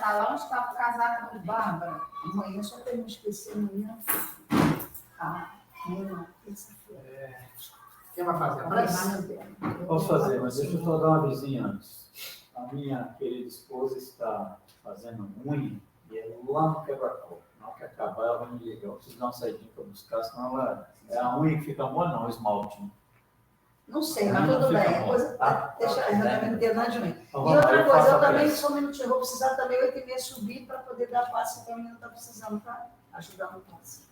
tá lá onde estava o casaco do Bárbara, amanhã só para não esquecer, amanhã. Amanhã, terça-feira. Quem vai fazer? Posso fazer, mas deixa eu só dar uma vizinha antes. A minha querida esposa está fazendo unha e é lá no quebra-copo. Na hora que acabar, ela vai me ligar. Eu preciso dar uma saidinha para buscar, senão ela... É a unha que fica mole, não, o esmalte. Não sei, mas tudo bem. Fica Coisa, tá, deixa eu não ter nada de mim. Então, E outra coisa, eu também, só só um minutinho, eu vou precisar também 8h30 subir para poder dar passe que a menina está precisando, tá? Ajudar no passe.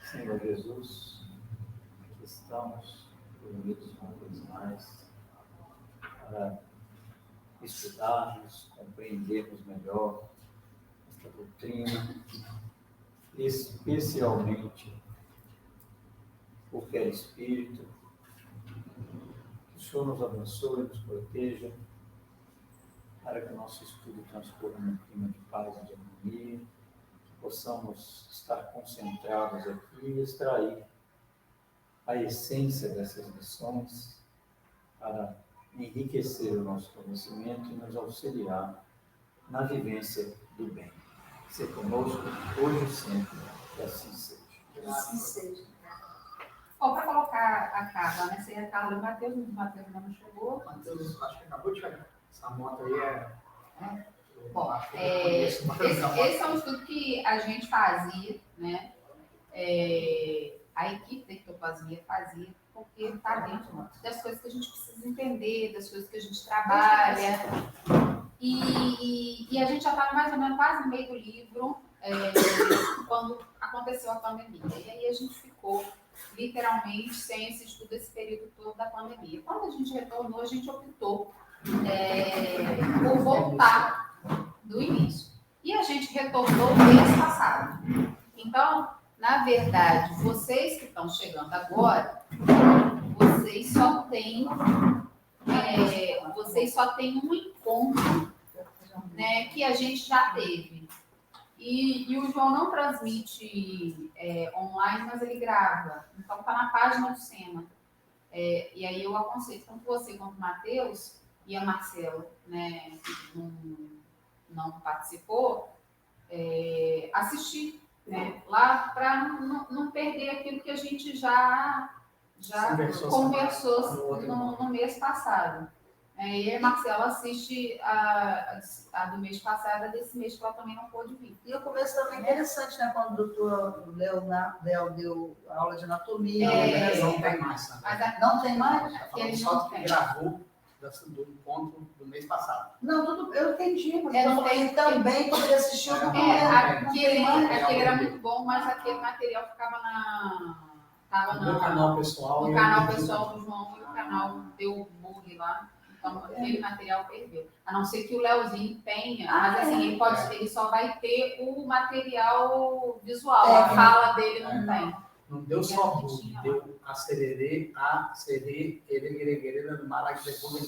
Senhor Jesus, aqui estamos reunidos uma vez mais para estudarmos, compreendermos melhor esta doutrina, especialmente o que é Espírito. Que o Senhor nos abençoe, nos proteja, para que o nosso estudo transcorra num clima de paz e de harmonia, que possamos estar concentrados aqui e extrair a essência dessas lições para enriquecer o nosso conhecimento e nos auxiliar na vivência do bem. Ser conosco hoje e sempre, que assim seja. Assim seja. Bom, para colocar a Carla, né? Seria a Carla e o Matheus, mas o Matheus ainda não chegou. Matheus, acho que acabou de chegar. Essa moto aí é... Bom, esse é um estudo que a gente fazia, né? A equipe da ectoplasmia fazia, porque está dentro das coisas que a gente precisa entender, das coisas que a gente trabalha. E a gente já estava mais ou menos quase no meio do livro, quando aconteceu a pandemia. E aí a gente ficou literalmente sem esse estudo esse período todo da pandemia. Quando a gente retornou, a gente optou por voltar do início. E a gente retornou mês passado. Então, na verdade, vocês que estão chegando agora, vocês só têm um encontro, né, que a gente já teve. E o João não transmite online, mas ele grava. Então, está na página do SEMA. E aí eu aconselho tanto você quanto o Matheus e a Marcela, né, que não participou, assistir, né, lá para não perder aquilo que a gente já conversou no mês passado. E a Marcela assiste a do mês passado, a desse mês que ela também não pôde vir. E o começo também é interessante, né? Quando o doutor Léo deu aula de anatomia. Não tem mais. Não tem mais? Ele só que gravou do encontro do mês passado. Não, tudo, eu entendi, mas ele também poderia assistir o documento. Aquele era muito bom, mas aquele material ficava no canal pessoal. No canal pessoal do João e o canal deu bug lá. Então, aquele material perdeu. A não ser que o Leozinho tenha, mas assim, ele só vai ter o material visual, a fala dele não tem. Não deu só bug, deu a sererê, ele marag de bug.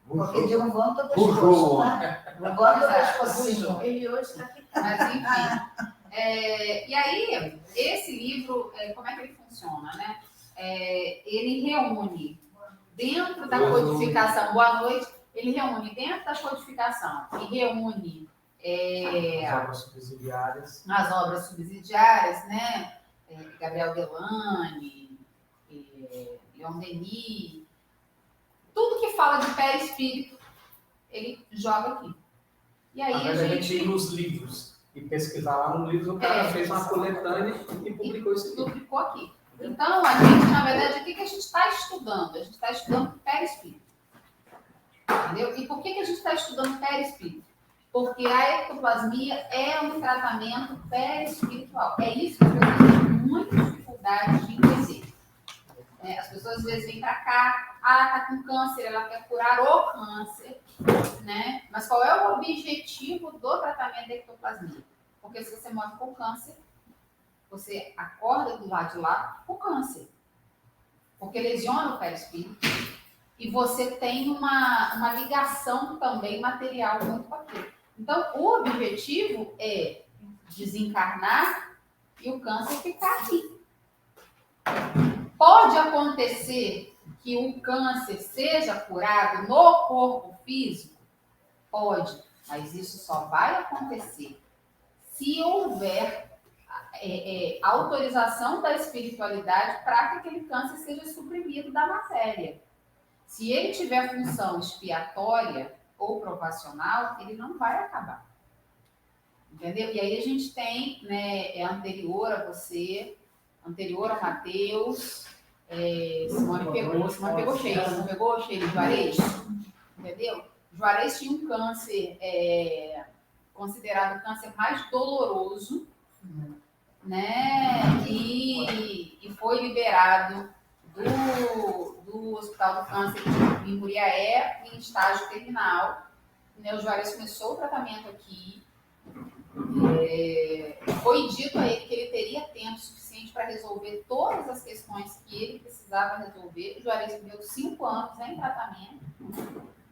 Porque de um vão todo pescoço, né? Agora todo pescoço. Ele hoje está aqui. Mas enfim. E aí, esse livro, como é que ele funciona, né? Ele reúne dentro da codificação, boa noite, ele reúne dentro da codificação e reúne as obras subsidiárias, né? Gabriel Delane, Leon Denis, tudo que fala de perispírito, ele joga aqui. E aí a gente ir nos livros e pesquisar lá no livro, o cara fez uma coletânea e publicou isso aqui. Publicou aqui. Então, a gente, na verdade, o que a gente está estudando? A gente está estudando perispírito. Entendeu? E por que a gente está estudando perispírito? Porque a ectoplasmia é um tratamento perispiritual. É isso que as pessoas têm muita dificuldade de entender. As pessoas às vezes vêm para cá, está com câncer, ela quer curar o câncer, né? Mas qual é o objetivo do tratamento da ectoplasmia? Porque se você morre com câncer, você acorda do lado de lá com câncer. Porque lesiona o perispírito e você tem uma ligação também material muito com aquilo. Então, o objetivo é desencarnar e o câncer ficar aqui. Pode acontecer que o câncer seja curado no corpo físico? Pode. Mas isso só vai acontecer se houver autorização da espiritualidade para que aquele câncer seja suprimido da matéria. Se ele tiver função expiatória ou provacional, ele não vai acabar. Entendeu? E aí a gente tem, né, anterior a você, anterior a Mateus, Simone pegou cheio, não pegou cheio de Juarez? Entendeu? Juarez tinha um câncer, considerado o câncer mais doloroso, né? E foi liberado do Hospital do Câncer em Muriaé em estágio terminal. Né? O Juarez começou o tratamento aqui. Foi dito a ele que ele teria tempo suficiente para resolver todas as questões que ele precisava resolver. O Juarez viveu 5 anos em tratamento,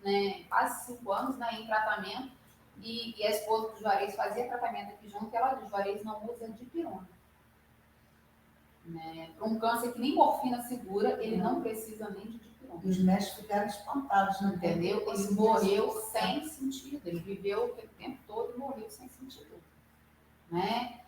né? Quase 5 anos, né, em tratamento. E a esposa do Juarez fazia tratamento aqui junto, e ela disse: Juarez não usa dipirona. Né? Para um câncer que nem morfina segura, ele não precisa nem de dipirona. E os médicos ficaram espantados, não Entendeu? Ele morreu sem sentido. Ele viveu aquele tempo todo e morreu sem sentido. Né?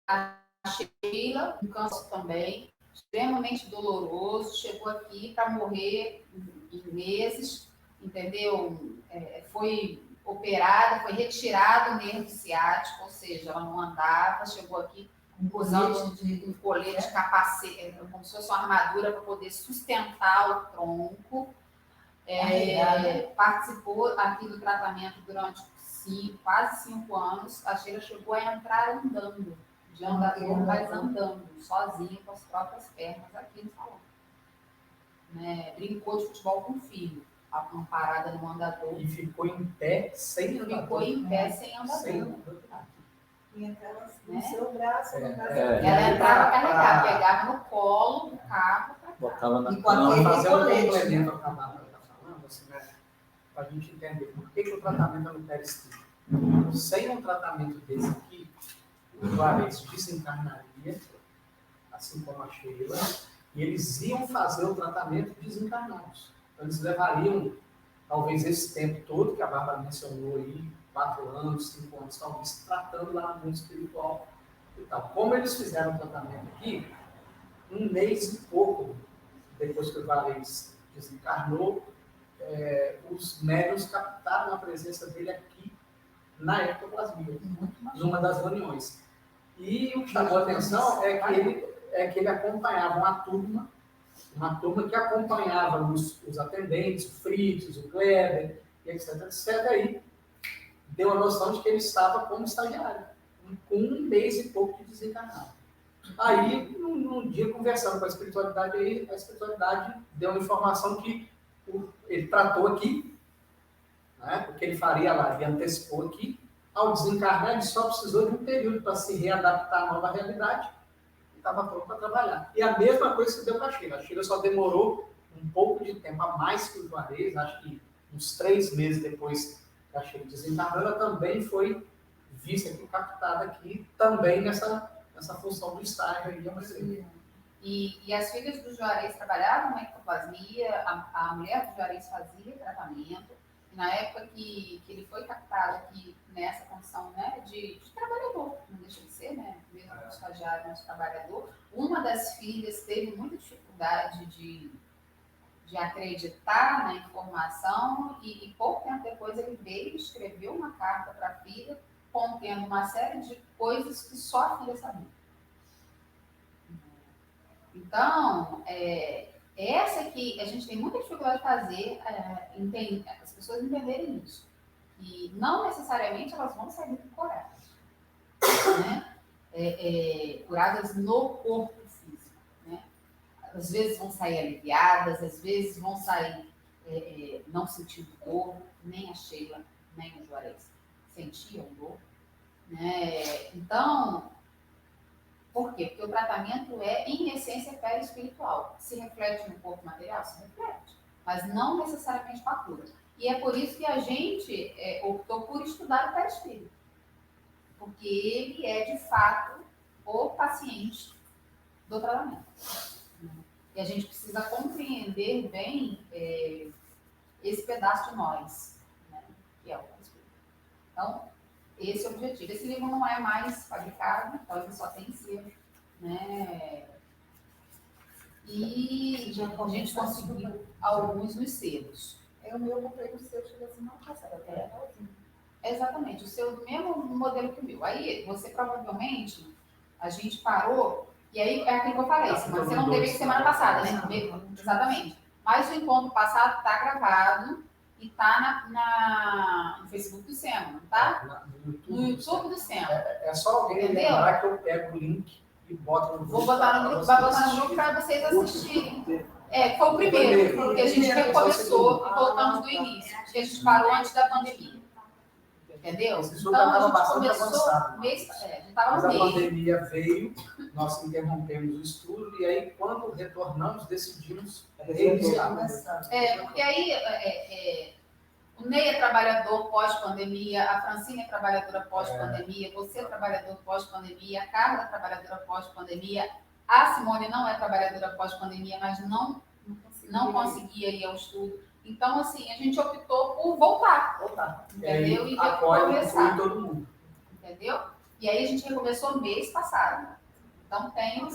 A Sheila, um câncer também, extremamente doloroso, chegou aqui para morrer em meses, entendeu? Foi operada, foi retirado o nervo ciático, ou seja, ela não andava, chegou aqui usando um colete, capacete, como se fosse uma armadura para poder sustentar o tronco. Participou aqui do tratamento durante quase 5 anos. A Sheila chegou a entrar andando, de andador, mas andando, sozinha, com as próprias pernas aqui no salão. Né? Brincou de futebol com o filho, uma parada no andador. E ficou em pé sem andador. Ficou em pé sem andador. Sem andador. E entrava no seu braço, no caso. Ela entrava carregada, pegava no colo do carro para cá. Botava na E com aquele cama. Fazer um colete, complemento ao que a Bárbara está falando, assim, né? Para a gente entender por que o tratamento é no perispírito. Sem um tratamento desse aqui, o Juarez desencarnaria, assim como a Sheila, e eles iam fazer o tratamento desencarnados. Então, eles levariam, talvez, esse tempo todo que a Bárbara mencionou aí, 4 anos, 5 anos, talvez, tratando lá no mundo espiritual e tal. Como eles fizeram o tratamento aqui, 1 mês e pouco depois que o Juarez desencarnou, os médiuns captaram a presença dele aqui na ectoplasmia, numa das reuniões. E o que chamou a atenção é que ele acompanhava uma turma que acompanhava os atendentes, o Fritz, o Kleber, etc, etc. Aí deu a noção de que ele estava como estagiário, com 1 mês e pouco de desencarnado. Aí, num dia, conversando com a espiritualidade, aí, a espiritualidade deu uma informação que ele tratou aqui, né, o que ele faria lá, ele antecipou aqui. Ao desencarnar, ele só precisou de um período para se readaptar à nova realidade e estava pronto para trabalhar. E a mesma coisa que deu para a Sheila. A Sheila só demorou um pouco de tempo a mais que o Juarez, acho que uns 3 meses depois que a Sheila desencarnou, ela também foi vista aqui, captada aqui, também nessa função do estágio aí. E as filhas do Juarez trabalhavam na ectoplasmia, a mulher do Juarez fazia tratamento, e na época que ele foi captado aqui nessa condição, né, de trabalhador, não deixa de ser, né, mesmo de estagiário, mas de trabalhador, uma das filhas teve muita dificuldade de acreditar na informação e pouco tempo depois ele veio e escreveu uma carta para a filha contendo uma série de coisas que só a filha sabia. Então, essa aqui, a gente tem muita dificuldade de fazer, as pessoas entenderem isso. E não necessariamente elas vão sair curadas. Né? Curadas no corpo físico. Né? Às vezes vão sair aliviadas, às vezes vão sair não sentindo dor, nem a Sheila, nem o Juarez sentiam dor. Né? Então, por quê? Porque o tratamento em essência, perispiritual. Se reflete no corpo material? Se reflete. Mas não necessariamente com a cura. E é por isso que a gente optou por estudar o perispírito. Porque ele é, de fato, o paciente do tratamento. E a gente precisa compreender bem esse pedaço de nós. Né? que é o perispírito. Então, esse é o objetivo. Esse livro não é mais fabricado, então ele só tem selo, né? E a gente conseguiu alguns nos selos. O meu eu comprei no seu, chegou assim, não passada, até Exatamente, o seu do mesmo modelo que o meu. Aí, você provavelmente, a gente parou, e aí é aquilo que eu falei, mas você não teve semana passada, né? Exatamente. Mas o encontro passado está gravado e está no Facebook do SEMA, tá? No YouTube do SEMA. É só alguém Entendeu? lembrar que eu pego o link e boto no grupo. Vou botar no grupo, vai botar no grupo para vocês assistirem. Foi o primeiro, porque a gente recomeçou e voltamos do início, porque a gente parou antes da pandemia. Entendeu? Esse estudo Então, a estava gente bastante começou, avançado. a gente estava Mas no a meio. pandemia veio, nós interrompemos o estudo e aí, quando retornamos, decidimos reiniciar. Porque aí o Ney é trabalhador pós-pandemia, a Francine é trabalhadora pós-pandemia, você é trabalhador pós-pandemia, a Carla é trabalhadora pós-pandemia, a Simone não é trabalhadora pós-pandemia, mas não conseguia ir ao estudo. Então, assim, a gente optou por voltar. Entendeu? E apoia recomeçar. todo mundo. Entendeu? E aí a gente recomeçou mês passado. Então tem nos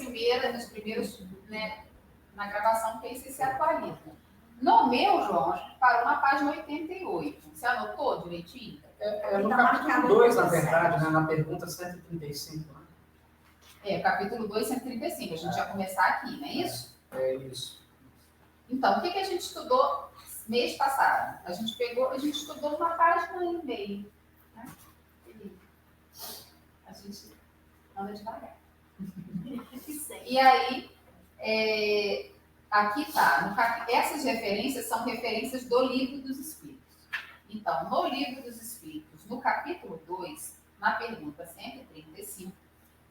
primeiros, né, na gravação que aí você se atualiza. No meu, João, a gente parou na página 88. Você anotou direitinho? No capítulo 2, na verdade, né, na pergunta 135. Né? Capítulo 2, 135. A gente ia começar aqui, não é isso? É isso. Então, o que a gente estudou mês passado? A gente estudou uma página e meio. Né? A gente anda devagar. E aí, aqui está. Essas referências são referências do Livro dos Espíritos. Então, no Livro dos Espíritos, no capítulo 2, na pergunta 135,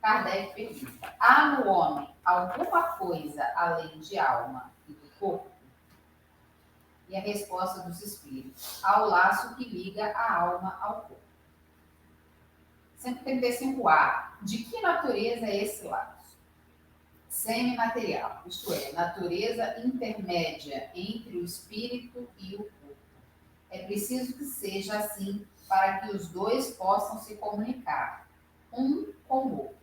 Kardec pergunta: há no homem alguma coisa além de alma e do corpo? E a resposta dos Espíritos: há o laço que liga a alma ao corpo. 135A. De que natureza é esse laço? Semimaterial, isto é, natureza intermédia entre o espírito e o corpo. É preciso que seja assim para que os dois possam se comunicar, um com o outro.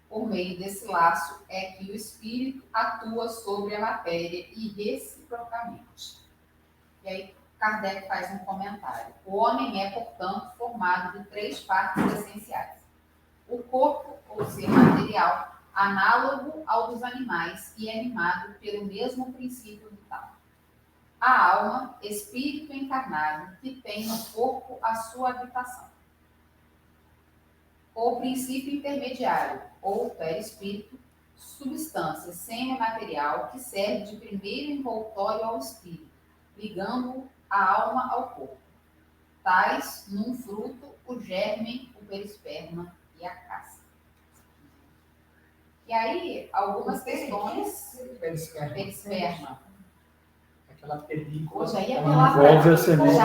Por meio desse laço é que o espírito atua sobre a matéria e reciprocamente. E aí Kardec faz um comentário. O homem é, portanto, formado de 3 partes essenciais. O corpo, ou ser material, análogo ao dos animais e animado pelo mesmo princípio vital. A alma, espírito encarnado, que tem no corpo a sua habitação. O princípio intermediário, ou perispírito, substância semimaterial que serve de primeiro envoltório ao espírito, ligando a alma ao corpo. Tais, num fruto, o germe, o perisperma e a casca. E aí, algumas questões. Perisperma. Aquela película. Já ia envolve a semente.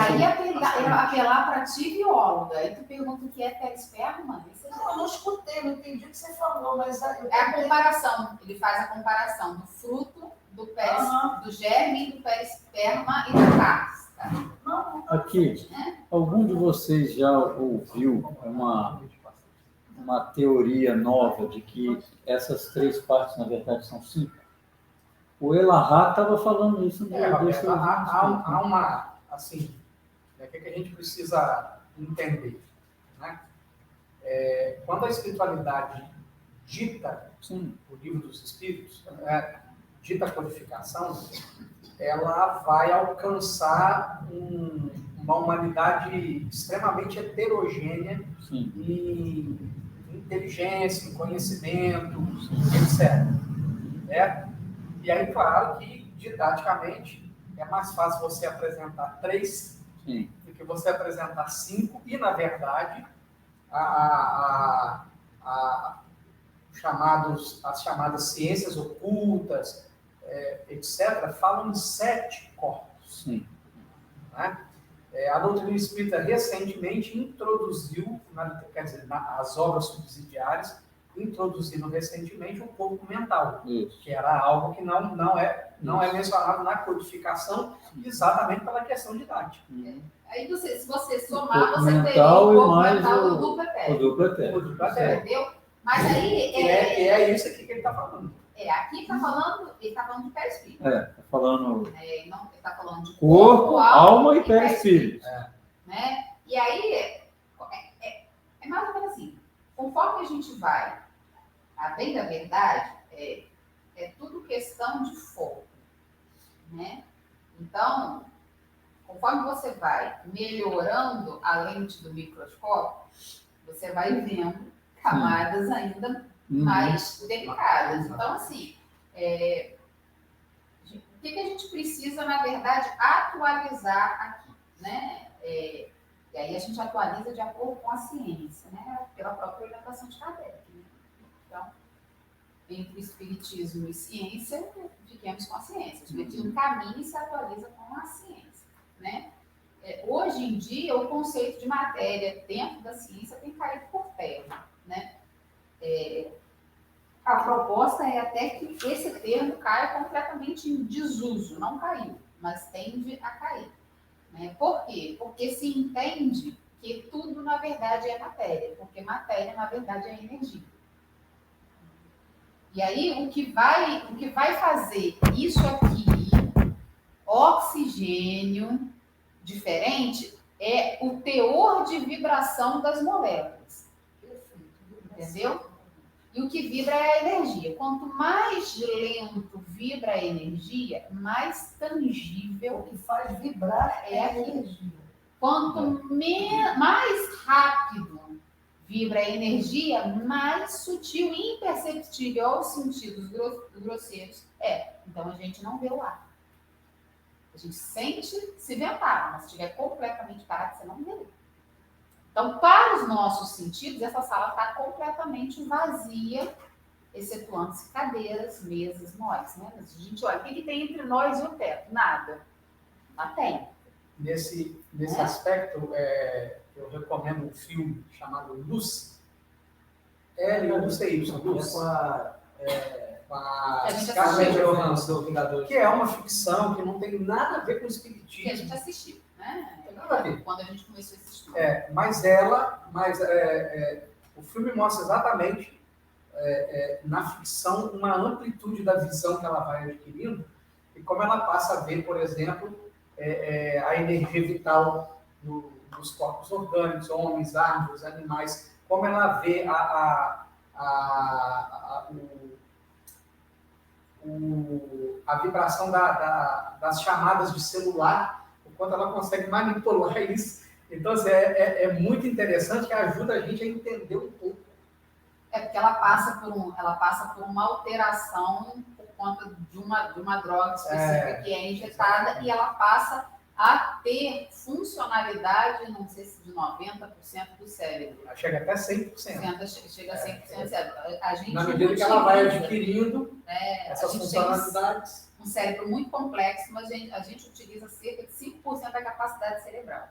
apelar para ti, bióloga. Aí tu pergunta o que é perisperma? Não, eu não escutei, não entendi o que você falou, mas... É a comparação. Ele faz a comparação do fruto, do germe, do perisperma e da casca. Aqui, algum de vocês já ouviu uma teoria nova de que essas 3 partes, na verdade, são 5? O Elahá estava falando isso. Há uma, assim, o que a gente precisa entender, né? Quando a espiritualidade dita o Livro dos Espíritos, dita a codificação, ela vai alcançar uma humanidade extremamente heterogênea em inteligência, em conhecimento, etc. E aí, claro que, didaticamente, é mais fácil você apresentar 3 do que você apresentar 5, e, na verdade, as chamadas ciências ocultas, etc., falam em 7 corpos. Né? A doutrina espírita recentemente introduziu, as obras subsidiárias, introduzido recentemente o corpo mental, Isso. que era algo que não é mencionado na codificação, exatamente pela questão didática. Aí se você O somar, corpo você teria mental o e corpo mais mental do o duplo etéreo. duplo etéreo. O duplo etéreo. Entendeu? Mas aí Que é isso aqui que ele está falando. aqui ele tá falando de perispírito. Tá falando Ele está falando de corpo, alma e perispírito. Né? E aí é mais ou menos assim. Conforme a gente vai, a bem da verdade, é tudo questão de foco, né? Então, conforme você vai melhorando a lente do microscópio, você vai vendo camadas ainda mais delicadas. Então, assim, o que a gente precisa, na verdade, atualizar aqui, né? E aí a gente atualiza de acordo com a ciência, né? Pela própria orientação de Kardec. Né? Então, entre espiritismo e ciência, fiquemos com a ciência. O espiritismo caminha e se atualiza com a ciência, né? Hoje em dia, o conceito de matéria dentro da ciência tem caído por terra, né? A proposta é até que esse termo caia completamente em desuso, não caiu, mas tende a cair. Né? Por quê? Porque se entende que tudo, na verdade, é matéria, porque matéria, na verdade, é energia. E aí, o que vai fazer isso aqui, oxigênio diferente, é o teor de vibração das moléculas. Entendeu? E o que vibra é a energia. Quanto mais lento vibra a energia, mais tangível O que faz vibrar é a energia. Quanto mais rápido vibra a energia, mais sutil e imperceptível aos sentidos grosseiros é. Então a gente não vê o ar. A gente sente se ventar, mas se estiver completamente parado, você não vê. Então, para os nossos sentidos, essa sala está completamente vazia, excetuando-se cadeiras, mesas, nós. Né? Mas a gente olha, o que tem entre nós e o teto? Nada. Mas tem. Nesse aspecto, eu recomendo um filme chamado Lucy. L-U-C-Y, Lucy. Com a Scarlett Johansson, que é uma ficção que não tem nada a ver com o espiritismo. Que a gente assistiu, né? Tem nada a ver. Quando a gente começou a assistir. O filme mostra exatamente na ficção uma amplitude da visão que ela vai adquirindo e como ela passa a ver, por exemplo, a energia vital nos corpos orgânicos, homens, árvores, animais, como ela vê a vibração das chamadas de celular, o quanto ela consegue manipular isso. Então, assim, é muito interessante, que ajuda a gente a entender um pouco. Porque ela passa por uma alteração por conta de uma droga específica que é injetada e ela passa a ter funcionalidade, não sei se de 90% do cérebro. Chega até 100%. Chega a 100% do cérebro. A gente na medida que ela vai adquirindo essas funcionalidades. Um cérebro muito complexo, mas a gente utiliza cerca de 5% da capacidade cerebral.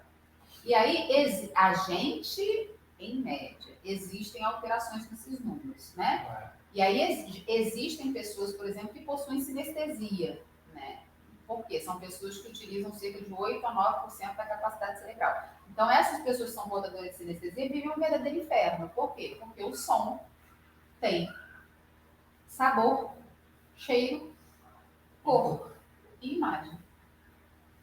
E aí, a gente, em média, existem alterações nesses números, né? E aí existem pessoas, por exemplo, que possuem sinestesia, né? Por quê? São pessoas que utilizam cerca de 8 a 9% da capacidade cerebral. Então, essas pessoas que são portadoras de sinestesia vivem um verdadeiro inferno. Por quê? Porque o som tem sabor, cheiro, cor e imagem.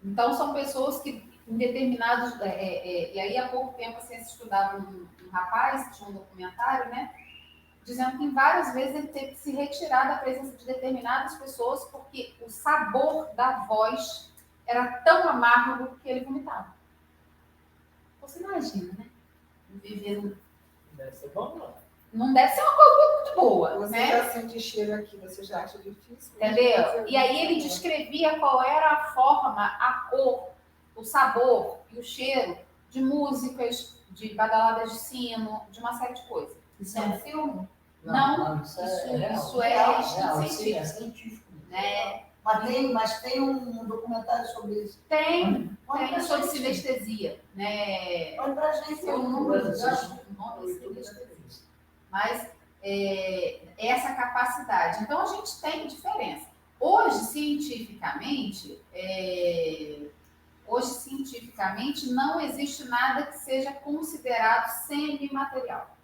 Então, são pessoas que, em determinados... e aí, há pouco tempo, assim, estudava um rapaz, tinha um documentário, né? Dizendo que várias vezes ele teve que se retirar da presença de determinadas pessoas porque o sabor da voz era tão amargo que ele vomitava. Você imagina, né? Viver Deve ser bom, não. Não deve ser uma coisa muito boa, Você né? já sente cheiro aqui, você já acha difícil? Entendeu? E aí ele descrevia qual era a forma, a cor, o sabor e o cheiro de músicas, de badaladas de sino, de uma série de coisas. Isso é um filme? Não, isso é científico. Né? Mas tem um documentário sobre isso. Tem pra sobre gente. sinestesia, né? Olha pra gente. Tem um nome de sinestesia. Mas essa capacidade. Então, a gente tem diferença. Hoje, cientificamente, não existe nada que seja considerado semimaterial,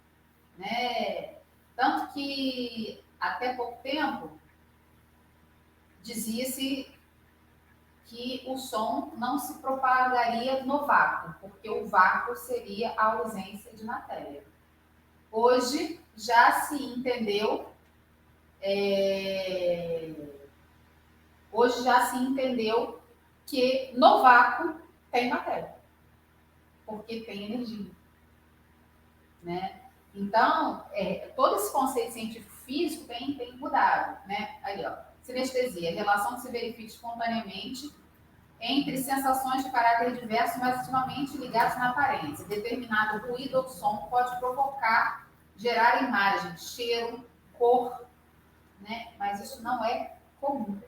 né? Tanto que, até pouco tempo, dizia-se que o som não se propagaria no vácuo, porque o vácuo seria a ausência de matéria. Hoje já se entendeu, que no vácuo tem matéria, porque tem energia, né? Então, todo esse conceito científico físico tem mudado, né? Aí, ó, sinestesia, relação que se verifica espontaneamente entre sensações de caráter diverso, mas intimamente ligadas na aparência. Determinado ruído ou som pode gerar imagem, cheiro, cor, né? Mas isso não é comum.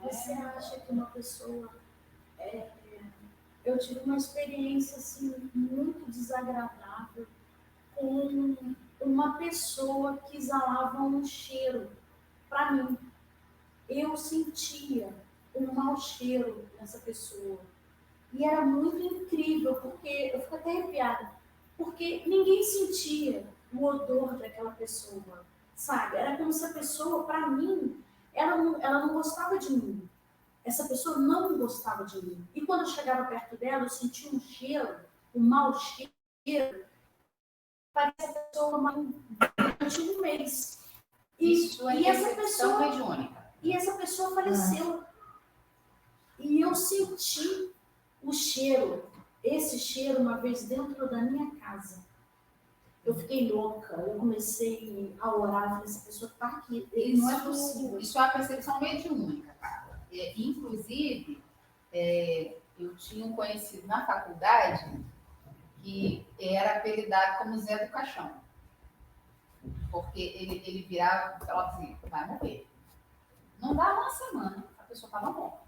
Você acha que uma pessoa... eu tive uma experiência assim, muito desagradável com uma pessoa que exalava um cheiro para mim. Eu sentia um mau cheiro nessa pessoa. E era muito incrível, porque eu fico até arrepiada, porque ninguém sentia o odor daquela pessoa, sabe? Era como se a pessoa, para mim, ela não gostava de mim. Essa pessoa não gostava de mim. E quando eu chegava perto dela, eu sentia um cheiro, um mau cheiro, parecia a pessoa durante um mês. E essa pessoa faleceu. E eu senti o cheiro, esse cheiro, uma vez dentro da minha casa. Eu fiquei louca, eu comecei a orar, falei, essa pessoa está aqui. Não é possível. Isso é uma percepção mediúnica, cara. Inclusive, eu tinha um conhecido na faculdade que era apelidado como Zé do Caixão. Porque ele virava e falava assim, vai morrer. Não dava uma semana, a pessoa estava morta.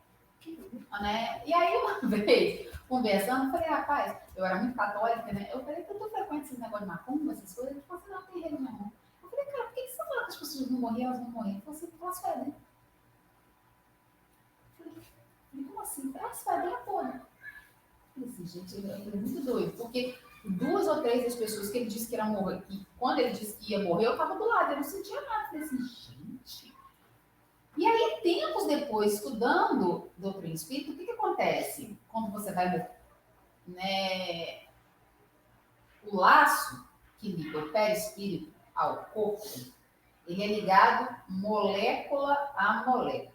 Né? E aí, uma vez, conversando, eu falei, rapaz, eu era muito católica, né? Eu falei, eu tô frequente esse negócio de macumba, essas coisas. Ele falou assim, não, tem religião não. Eu falei, cara, por que você fala que as pessoas vão morrer, elas vão morrer? Ele falou assim, elas fedem. Eu falei, como assim? Elas fedem a toda. Eu falei assim, gente, ele é muito doido, porque 2 ou 3 das pessoas que ele disse que iam morrer, que quando ele disse que ia morrer, eu tava do lado, eu não sentia nada. Eu falei assim, gente... E aí, tempos depois, estudando doutrina espírita, o que acontece quando você vai morrer? Né? O laço que liga o perispírito ao corpo, ele é ligado molécula a molécula.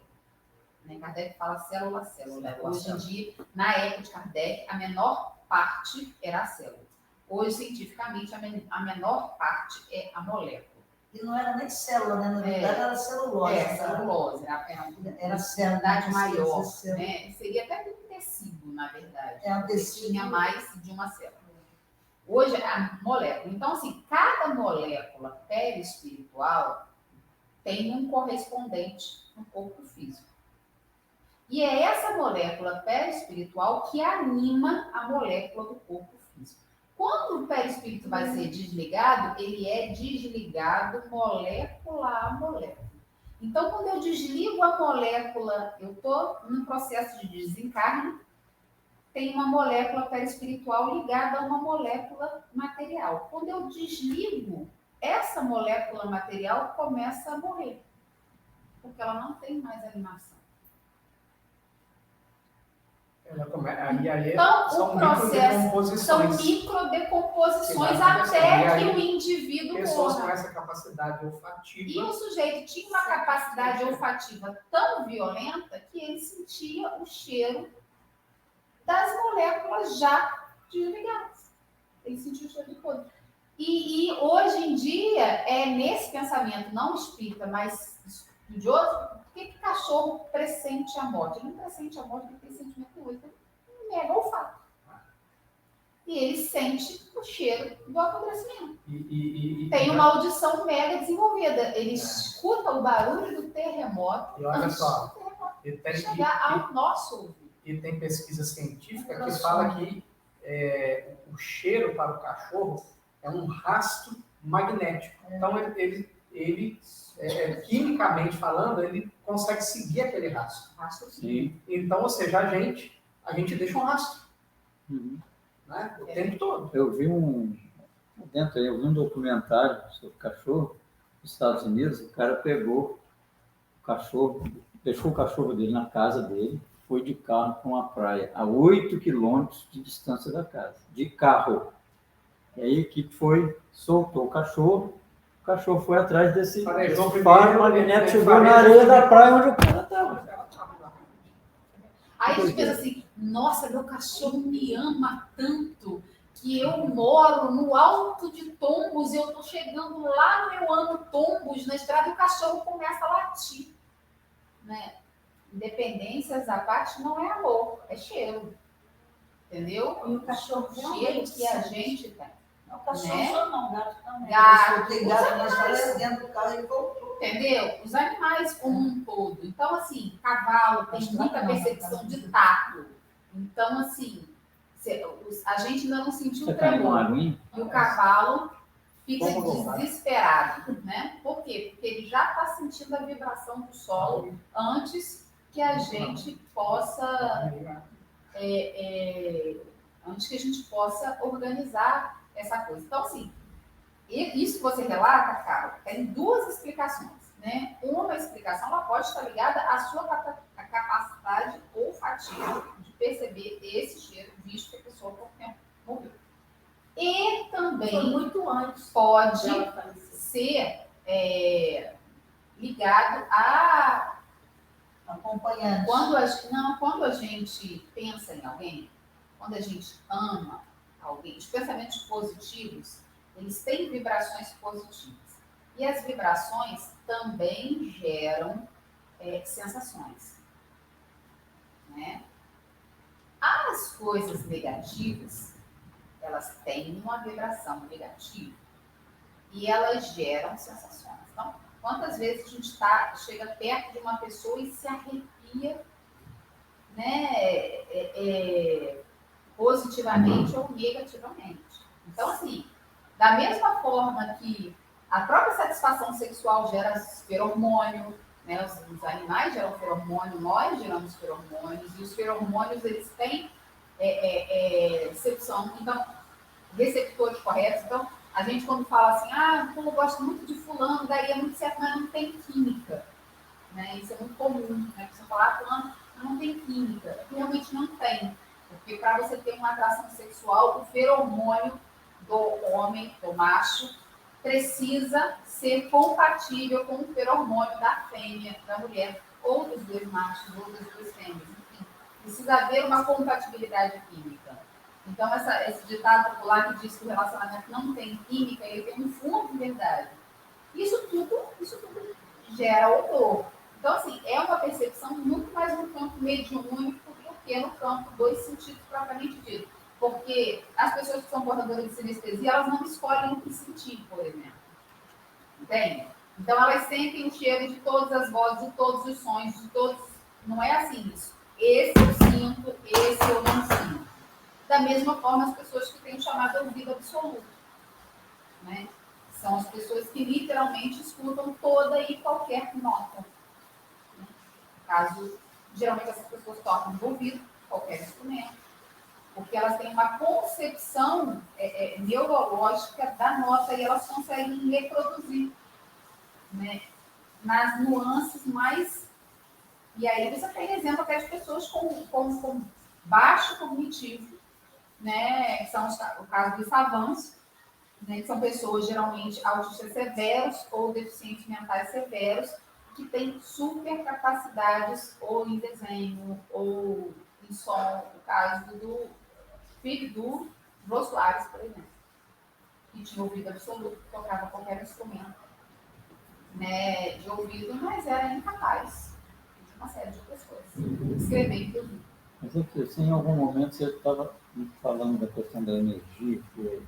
Né? Kardec fala célula a célula. Hoje em dia, na época de Kardec, a menor parte era a célula. Hoje, cientificamente, a menor parte é a molécula. E não era nem célula, né? Na verdade, era celulose. Celulose. Era a célula maior. Né? Seria até um tecido, na verdade. É um tecido. Tinha mais de uma célula. Hoje, a molécula. Então, assim, cada molécula perispiritual tem um correspondente no corpo físico. E é essa molécula perispiritual que anima a molécula do corpo físico. Quando o perispírito vai ser desligado, ele é desligado molécula a molécula. Então, quando eu desligo a molécula, eu estou num processo de desencarne, tem uma molécula perispiritual ligada a uma molécula material. Quando eu desligo, essa molécula material começa a morrer, porque ela não tem mais animação. Então, são o processo são microdecomposições até que o indivíduo pessoas morra. com essa capacidade olfativa. E o sujeito tinha uma capacidade olfativa tão violenta que ele sentia o cheiro das moléculas já desligadas. Ele sentia o cheiro de podre. E hoje em dia, nesse pensamento não espírita, mas estudioso, por que cachorro pressente a morte? Ele não pressente a morte, ele tem sentimento do outro. Ele mega olfato. E ele sente o cheiro do apodrecimento. Tem uma audição mega desenvolvida. Ele escuta o barulho do terremoto e olha antes só, do terremoto chegar ao nosso ouvido. E tem pesquisa científica que fala que o cheiro para o cachorro é um rastro magnético. Então, quimicamente falando, ele consegue seguir aquele rastro. Rastro sim. Sim. Então, ou seja, a gente deixa um rastro, Uhum. né? O tempo todo. Eu vi um documentário sobre cachorro nos Estados Unidos. O cara pegou o cachorro, deixou o cachorro dele na casa dele, foi de carro para uma praia a 8 quilômetros de distância da casa, de carro. E aí a equipe soltou o cachorro foi atrás desse Farejou faro primeiro, magnético, ele chegou na fareja areia da primeiro. praia onde o cara estava. Aí a gente pensa assim, nossa, meu cachorro me ama tanto que eu moro no alto de Tombos e eu tô chegando lá no meu ano Tombos, na estrada, e o cachorro começa a latir. Né? Independências à parte não é amor, é cheiro. Entendeu? E o cachorro Cheiro realmente que a sente. gente tem. O cachorro né? só não, gato também. Gato, Tem os gato animais. nas férias dentro do carro e voltou. Entendeu? Os animais como um todo. Então, assim, cavalo tem Mas muita não, percepção não. de tato. Então, assim, a gente ainda não sentiu Você o caiu uma tremor. aguinha? E o cavalo fica Vamos voltar. desesperado, né? Por quê? Porque ele já está sentindo a vibração do solo antes que a gente possa antes que a gente possa organizar essa coisa. Então, assim, isso que você relata, Carol, tem duas explicações, né? Uma explicação, ela pode estar ligada à sua capacidade olfativa de perceber esse cheiro, visto que a pessoa por tempo morreu. E Foi também muito antes pode dela falecer. ser ligado a Acompanhante. quando a gente pensa em alguém, quando a gente ama alguém, os pensamentos positivos, eles têm vibrações positivas. E as vibrações também geram sensações. Né? As coisas negativas, elas têm uma vibração negativa e elas geram sensações. Então, quantas vezes a gente chega perto de uma pessoa e se arrepia, né, positivamente ou negativamente. Então, assim, da mesma forma que a própria satisfação sexual gera feromônio, né, os animais geram feromônio, nós geramos feromônios, e os feromônios, eles têm receptores corretos. Então, a gente quando fala assim, eu gosto muito de fulano, daria muito certo, mas não tem química. Né? Isso é muito comum, né? Você falar, fulano não tem química. Realmente não tem. Porque para você ter uma atração sexual, o feromônio do homem, do macho, precisa ser compatível com o feromônio da fêmea, da mulher, ou dos dois machos, ou das duas fêmeas. Enfim, precisa haver uma compatibilidade química. Então, esse ditado popular que diz que o relacionamento não tem química, ele tem um fundo de verdade. Isso tudo gera odor. Então, assim, é uma percepção muito mais no campo mediúnico do que no campo dos sentidos propriamente dito. Porque as pessoas que são portadoras de sinestesia, elas não escolhem o que sentir, por exemplo. Entende? Então, elas sentem o cheiro de todas as vozes, de todos os sons, de todos... Não é assim isso. Esse eu sinto, esse eu não sinto. Da mesma forma, as pessoas que têm o chamado ouvido absoluto. Né? São as pessoas que literalmente escutam toda e qualquer nota. No caso, geralmente essas pessoas tocam no ouvido, qualquer instrumento, porque elas têm uma concepção neurológica da nota e elas conseguem reproduzir, né? Nas nuances mais... E aí você tem exemplo até de pessoas com baixo cognitivo, né? Que são o caso dos savants, né, que são pessoas geralmente autistas severos ou deficientes mentais severos, que têm super capacidades ou em desenho ou em som, o caso do filho do Jô Soares, por exemplo, que tinha ouvido absoluto, que tocava qualquer instrumento, né, de ouvido, mas era incapaz de uma série de outras coisas, escrever inclusive. Mas é que, assim, em algum momento você estava falando da questão da energia, que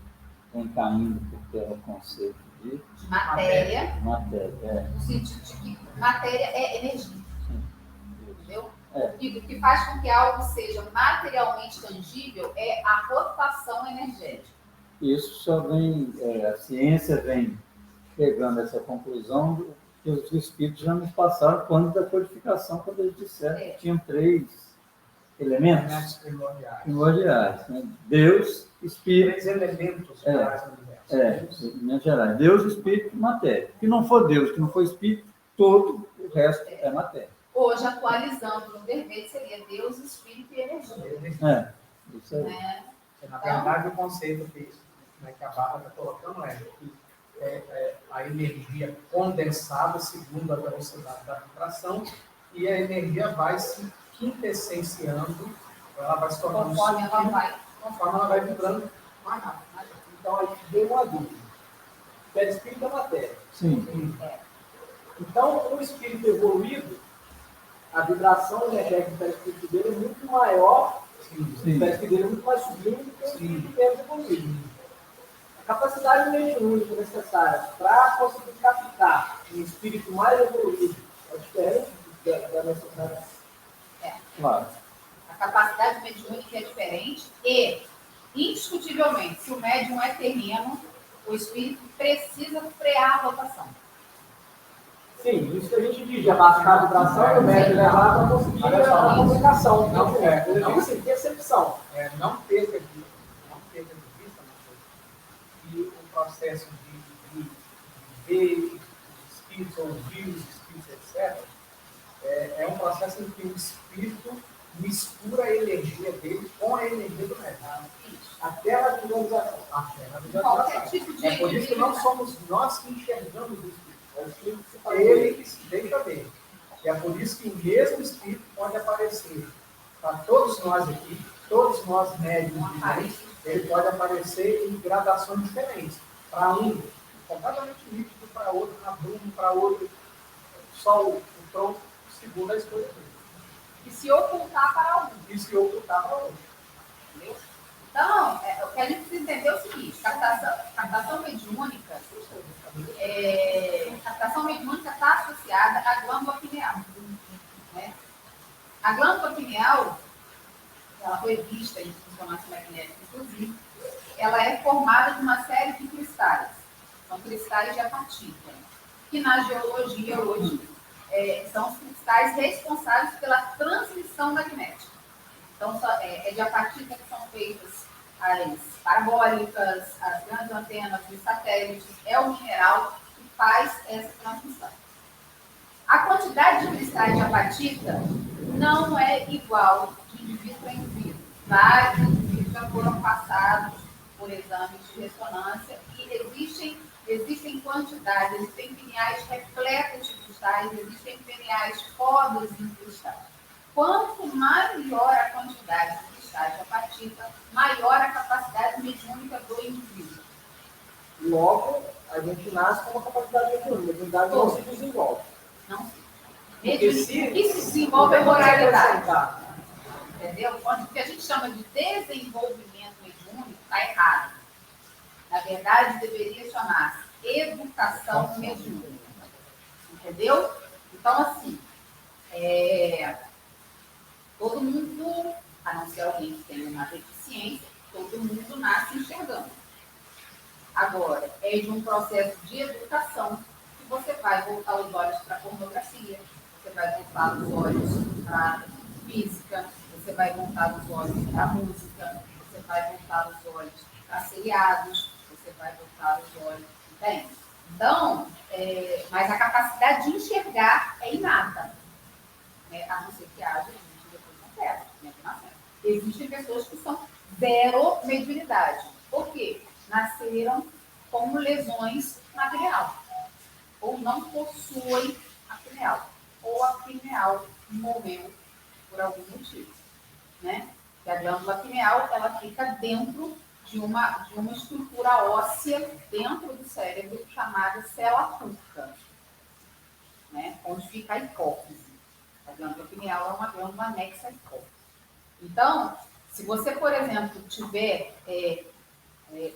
vem caindo porque é o conceito de Matéria, matéria. no sentido de que matéria é energia. Sim. Entendeu? É. E o que faz com que algo seja materialmente tangível é a rotação energética. Isso só vem, a ciência vem chegando a essa conclusão que os espíritos já nos passaram quando da codificação, quando eles disseram que tinham 3 elementos Elementos primordiais. primordiais, né? Deus, Espírito, 3 elementos gerais do universo. elementos gerais. Deus, Espírito e matéria. Se não for Deus, que não for Espírito, todo o resto é matéria. Hoje, atualizando no verbete, seria Deus, Espírito e energia. Isso aí. Né? Na verdade, o conceito que a Bárbara está colocando é que a energia condensada segundo a velocidade da vibração e a energia vai se quintessenciando, ela vai se tornando Conforme ela vai. conforme ela vai vibrando mais rápido. Então, aí deu uma dúvida. Perispírito é matéria. Sim. Então, o espírito evoluído, a vibração energética do perispírito dele é muito maior, o perispírito dele é muito mais sublime do que o espírito menos evoluído. A capacidade mediúnica necessária para conseguir captar um espírito mais evoluído é diferente da necessária. Claro. A capacidade mediúnica é diferente e, indiscutivelmente, se o médium é terreno, o espírito precisa frear a rotação. Sim, isso que a gente diz, de abaixar a vibração e o médium levar para conseguir a comunicação. Eu digo assim, percepção. Não perca de vista que o processo de ver os espíritos, ouvir os espíritos, etc., é um processo em que o espírito mistura a energia dele com a energia do médium. Até na visualização. Qualquer tipo de É por isso que não somos nós que enxergamos o espírito. É o espírito que se ele que se deixa ver. E é por isso que o mesmo espírito pode aparecer para todos nós aqui, todos nós médiums diferentes, ele pode aparecer em gradações diferentes. Para um, completamente nítido, para outro, abrumo, para outro, só o tronco, segundo a escolha dele. E se ocultar para algum. E se ocultar para outro. Entendeu? Então, o que a gente precisa entender é o seguinte: captação mediúnica está associada à glândula pineal. Né? A glândula pineal, ela foi vista em ressonância magnética, inclusive, ela é formada de uma série de cristais. São cristais de apatita, que na geologia hoje são os cristais responsáveis pela transmissão magnética. Então, é de apatita que são feitas as parabólicas, as grandes antenas dos satélites, é o mineral que faz essa transmissão. A quantidade de cristais de apatita não é igual de indivíduo para indivíduo. Vários indivíduos já foram passados por exames de ressonância e existem quantidades, existem pineais repletos de cristais, existem pineais fodas em cristais. Quanto maior a quantidade de cristais de apatita, maior a capacidade mediúnica do indivíduo. Logo, a gente nasce com uma capacidade mediúnica, a mediunidade não se desenvolve. Não se. Porque O que se desenvolve é moralidade. Entendeu? O que a gente chama de desenvolvimento mediúnico está errado. Na verdade, deveria chamar-se educação mediúnica. Entendeu? Então, assim, todo mundo, a não ser alguém que tenha uma deficiência, todo mundo nasce enxergando. Agora, é de um processo de educação que você vai voltar os olhos para a pornografia, você vai voltar os olhos para a física, você vai voltar os olhos para a música, você vai voltar os olhos para seriados, você vai voltar os olhos, entende? Então, mas a capacidade de enxergar é inata, né? A não ser que haja gente depois na Terra, né? Existem pessoas que são zero mediunidade. Por quê? Nasceram com lesões na pineal, ou não possuem a pineal, ou a pineal morreu por algum motivo, né? E a glândula pineal, ela fica dentro de uma estrutura óssea dentro do cérebro chamada célula turca, né? Onde fica a hipófise. A glândula pineal é uma glândula anexa à hipófise. Então, se você, por exemplo, tiver,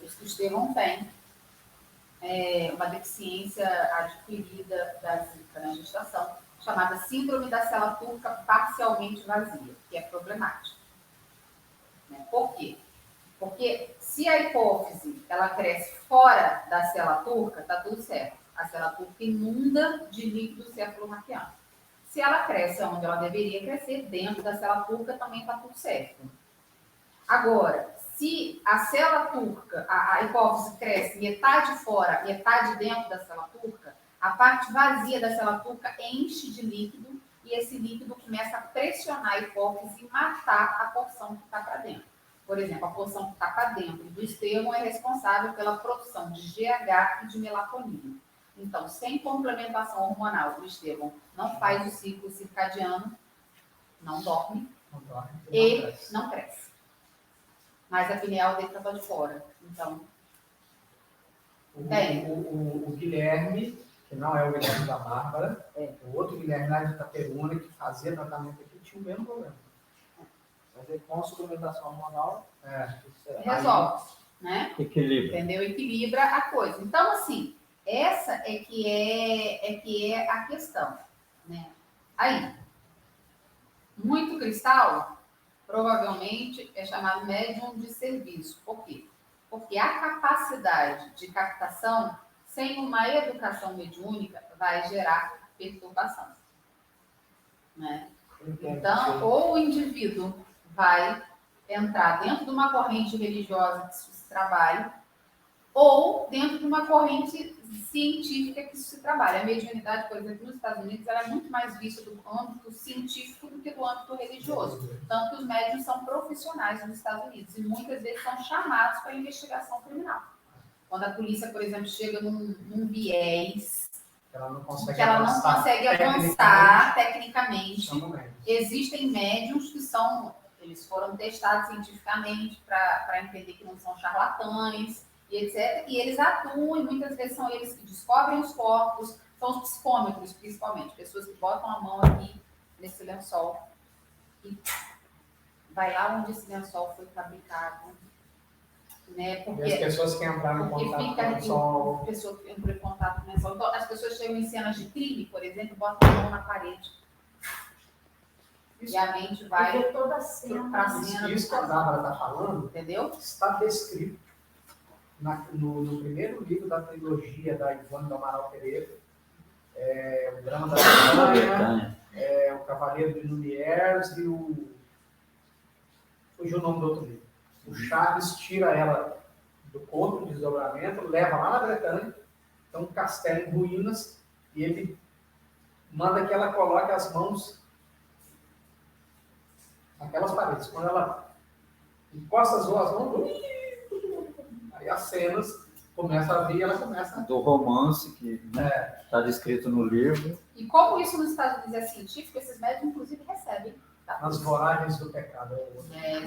os que o Estevão tem, uma deficiência adquirida na gestação, chamada síndrome da célula turca parcialmente vazia, que é problemática. Né? Por quê? Porque se a hipófise ela cresce fora da célula turca, tá tudo certo. A célula turca inunda de líquido cefalorraquiano. Se ela cresce onde ela deveria crescer, dentro da célula turca, também está tudo certo. Agora, se a célula turca, a hipófise cresce metade fora, metade dentro da célula turca, a parte vazia da célula turca enche de líquido e esse líquido começa a pressionar a hipófise e matar a porção que está para dentro. Por exemplo, a porção que está para dentro do externo é responsável pela produção de GH e de melatonina. Então, sem complementação hormonal, o Estevão não faz o ciclo circadiano, não dorme e não cresce. Mas a pineal dele está de fora. Então, o Guilherme, que não é o Guilherme da Bárbara, o outro Guilherme lá de Itaperuna, que fazia tratamento aqui, tinha o mesmo problema. Mas aí, com a suplementação hormonal, resolve, né? Equilíbrio. Entendeu? Equilibra a coisa. Então, assim, essa é que é a questão, né? Aí, muito cristal, provavelmente é chamado médium de serviço. Por quê? Porque a capacidade de captação, sem uma educação mediúnica, vai gerar perturbação, né? Então, ou o indivíduo vai entrar dentro de uma corrente religiosa que se trabalha, ou dentro de uma corrente científica que se trabalha. A mediunidade, por exemplo, nos Estados Unidos, ela é muito mais vista do âmbito científico do que do âmbito religioso. Tanto que os médiuns são profissionais nos Estados Unidos e muitas vezes são chamados para investigação criminal. Quando a polícia, por exemplo, chega num viés que ela não consegue que ela não consegue avançar tecnicamente, existem médiuns que eles foram testados cientificamente para entender que não são charlatães, e etc. E eles atuam, e muitas vezes são eles que descobrem os corpos, são os psicômetros, principalmente, pessoas que botam a mão aqui nesse lençol e vai lá onde esse lençol foi fabricado, né? Porque e as pessoas que entraram em contato com o lençol. Pessoa que entrou em contato com o lençol. Então, as pessoas chegam em cenas de crime, por exemplo, botam a mão na parede. E a mente vai toda a cena. para a cena. Isso que a Bárbara está falando, entendeu? está descrito no primeiro livro da trilogia da Ivone do Amaral Pereira, o Drama da Bretanha, o Cavaleiro de Lumières e fugiu o nome do outro livro. O Charles tira ela do corpo de desdobramento, leva lá na Bretanha, tem um castelo em ruínas, e ele manda que ela coloque as mãos naquelas paredes. Quando ela encosta as duas mãos, aí as cenas começam a vir e ela começa Do romance que está descrito no livro. E como isso nos Estados Unidos é científico, esses médicos, inclusive, recebem. Tá? as voragens do pecado.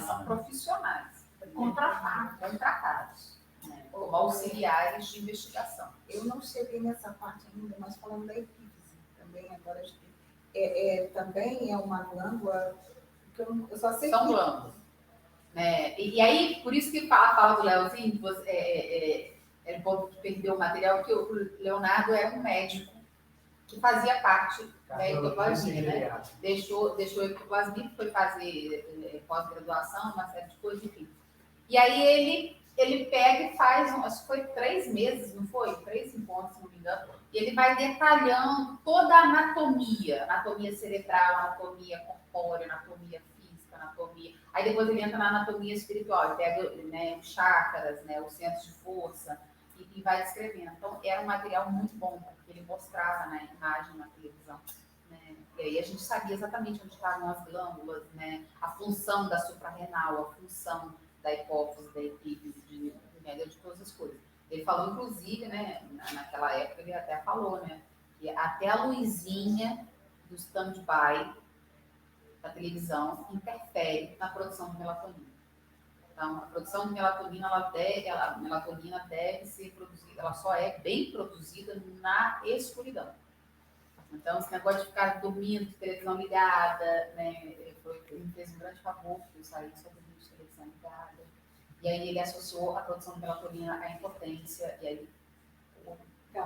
São profissionais, contratados, né? Como auxiliares de investigação. Eu não cheguei nessa parte ainda, mas falando da epífise também, agora também é uma glândula que eu só sei São que... glândulas. Né? E aí, por isso que fala do Leozinho, ele perdeu o material, que o Leonardo era um médico que fazia parte da ectoplasmia, né? Deixou a ectoplasmia, foi fazer pós-graduação, uma série de coisas, enfim. E aí ele pega e faz, acho que foi 3 meses, não foi? 3 encontros, se não me engano. E ele vai detalhando toda a anatomia cerebral, anatomia corpórea, anatomia física, anatomia. Aí depois ele entra na anatomia espiritual, ele pega, né, os chakras, né, os centros de força, e vai descrevendo. Então, era um material muito bom, porque ele mostrava na imagem, na televisão. Né? E aí a gente sabia exatamente onde estavam as glândulas, né? A função da suprarrenal, a função da hipófise, da epífise, de todas as coisas. Ele falou, inclusive, né, naquela época, ele até falou, né, que até a luzinha do stand-by da televisão interfere na produção de melatonina. Então, a produção de melatonina, a melatonina deve ser produzida, ela só é bem produzida na escuridão. Então, esse negócio de ficar dormindo, televisão ligada, né, ele me fez um grande favor, porque eu saí só dormindo de televisão ligada. E aí ele associou a produção de melatonina à impotência, e aí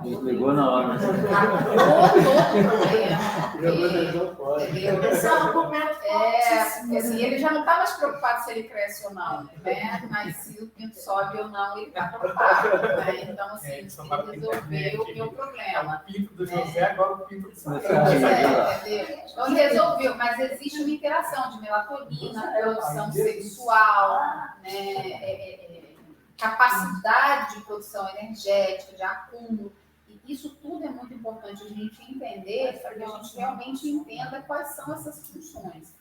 Desligou na hora. Acabou todo o problema. Jogou televisão fora. Entendeu? Esse é um argumento fortíssimo. Assim, ele já não está mais preocupado se ele cresce ou não, né? Mas se o pinto sobe ou não, ele está preocupado. Né? Então, assim, ele resolveu o meu problema. O pinto do José, agora o pinto do Samuel. Entendeu? Então, ele resolveu, mas existe uma interação de melatonina, produção sexual, né? Capacidade de produção energética, de acúmulo. E isso tudo é muito importante a gente entender para que a gente realmente entenda quais são essas funções.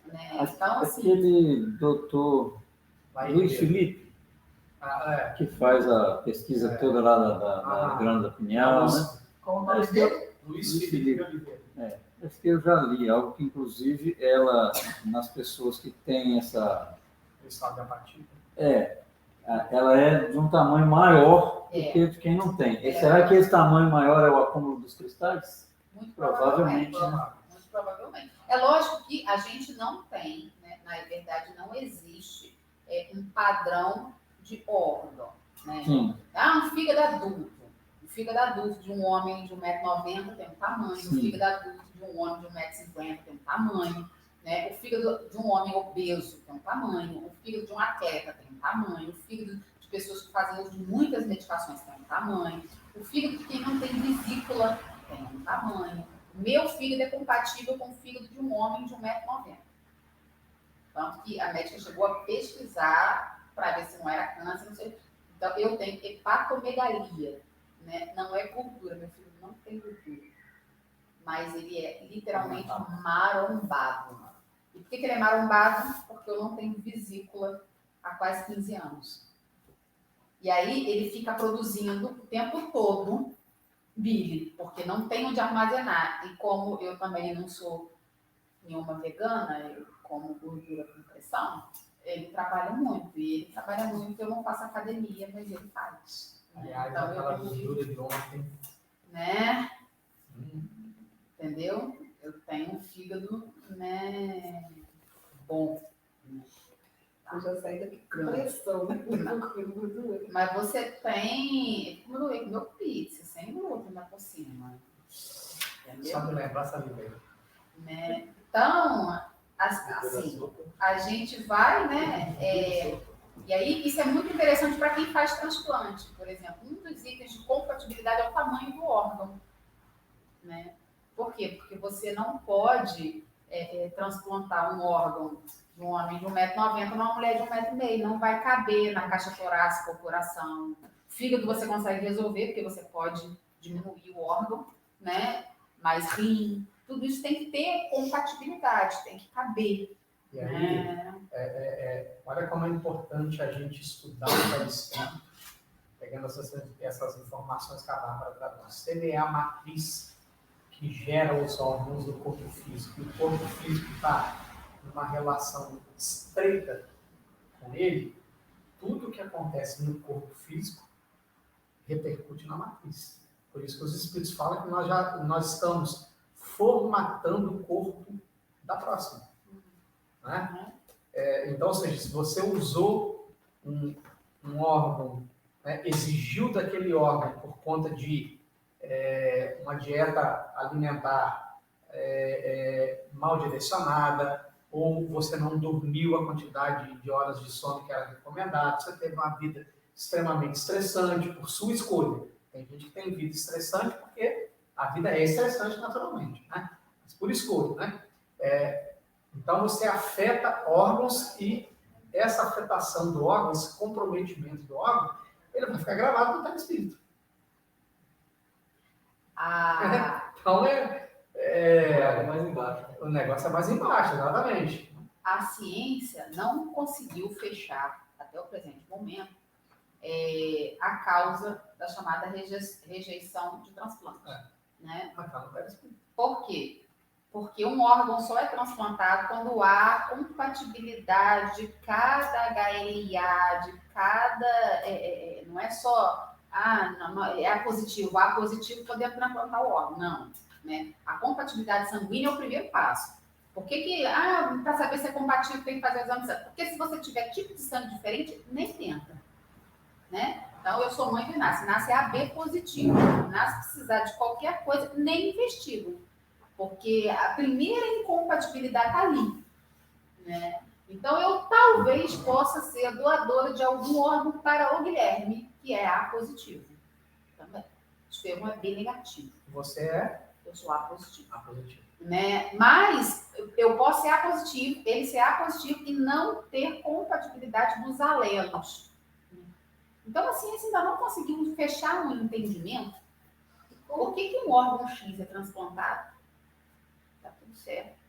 Né? Então, assim, Aquele doutor Luiz Felipe, que faz a pesquisa toda lá da glândula pineal, né? Como Parece que Luiz Felipe Oliveira. Acho que eu já li algo que, inclusive, ela, nas pessoas que têm essa... O estado de apatia. Ela é de um tamanho maior do que de quem não tem. E será que esse tamanho maior é o acúmulo dos cristais? muito Provavelmente, provavelmente. Muito provavelmente. É lógico que a gente não tem, né? Na verdade, não existe um padrão de órgão. Né? Sim. Um fígado adulto. O fígado adulto de um homem de 1,90 m tem um tamanho. Sim. O fígado adulto de um homem de 1,50 m tem um tamanho. Né? O fígado de um homem obeso tem um tamanho. O fígado de um atleta tem um tamanho. O fígado de pessoas que fazem uso de muitas medicações tem um tamanho. O fígado de quem não tem vesícula tem um tamanho. Meu fígado é compatível com o fígado de um homem de 1,90 m. Tanto que a médica chegou a pesquisar para ver se não era câncer, não sei. Então, eu tenho hepatomegalia, né? Não é gordura, meu filho não tem gordura. Mas ele é literalmente marombado. E por que ele é marombado? Porque eu não tenho vesícula há quase 15 anos. E aí ele fica produzindo o tempo todo bile, porque não tem onde armazenar. E como eu também não sou nenhuma vegana, eu como gordura com pressão, ele trabalha muito. E ele trabalha muito, eu não faço academia, mas ele faz. Aliás, Então, aquela eu gordura de ontem. né? Entendeu? Eu tenho um fígado, né, bom. Eu já saí daqui com pressão, né? Mas você tem, como eu comeu pizza, sem glúten lá por cima. Entendeu? Só me lembrar essa livre. Né? Então, assim, a gente vai, né? E aí, isso é muito interessante para quem faz transplante, por exemplo. Um dos itens de compatibilidade é o tamanho do órgão. Né? Por quê? Porque você não pode transplantar um órgão de um homem de 1,90 m numa mulher de 1,5 m. Não vai caber na caixa torácica o coração. Fígado você consegue resolver, porque você pode diminuir o órgão, né? Mas rim, tudo isso tem que ter compatibilidade, tem que caber. E aí, olha como é importante a gente estudar o perispírito, pegando essas informações que a Bárbara traduz. Se ele é a matriz que gera os órgãos do corpo físico, e o corpo físico está numa relação estreita com ele, tudo que acontece no corpo físico repercute na matriz. Por isso que os espíritos falam que nós estamos formatando o corpo da próxima. Né? Então, ou seja, se você usou um órgão, né, exigiu daquele órgão por conta de uma dieta alimentar mal direcionada, ou você não dormiu a quantidade de horas de sono que era recomendado, você teve uma vida extremamente estressante por sua escolha. Tem gente que tem vida estressante porque a vida é estressante naturalmente, né? Mas por escolha, né? Então você afeta órgãos e essa afetação do órgão, esse comprometimento do órgão, ele vai ficar gravado no perispírito. Então mais embaixo. O negócio é mais embaixo, exatamente. A ciência não conseguiu fechar, até o presente momento, a causa da chamada rejeição de transplante. Né? Por quê? Porque um órgão só é transplantado quando há compatibilidade de cada HLA, de cada... não é só... não, é A positivo, podemos transplantar o órgão. Não. Né? A compatibilidade sanguínea é o primeiro passo. Por que para saber se é compatível tem que fazer o exame de sangue? Porque se você tiver tipo de sangue diferente, nem tenta. Né? Então, eu sou mãe do Inácio. Inácio é AB positivo. Inácio precisar de qualquer coisa, nem investigo. Porque a primeira incompatibilidade está ali. Né? Então, eu talvez possa ser doadora de algum órgão para o Guilherme, que é A positivo. Também. O Estevão é B negativo. Você é Eu sou A positivo. A positivo. Né? Mas eu posso ser A positivo, ele ser A positivo e não ter compatibilidade dos alelos. Então, a ciência ainda não conseguiu fechar um entendimento. Por que um órgão X é transplantado? Tá tudo certo.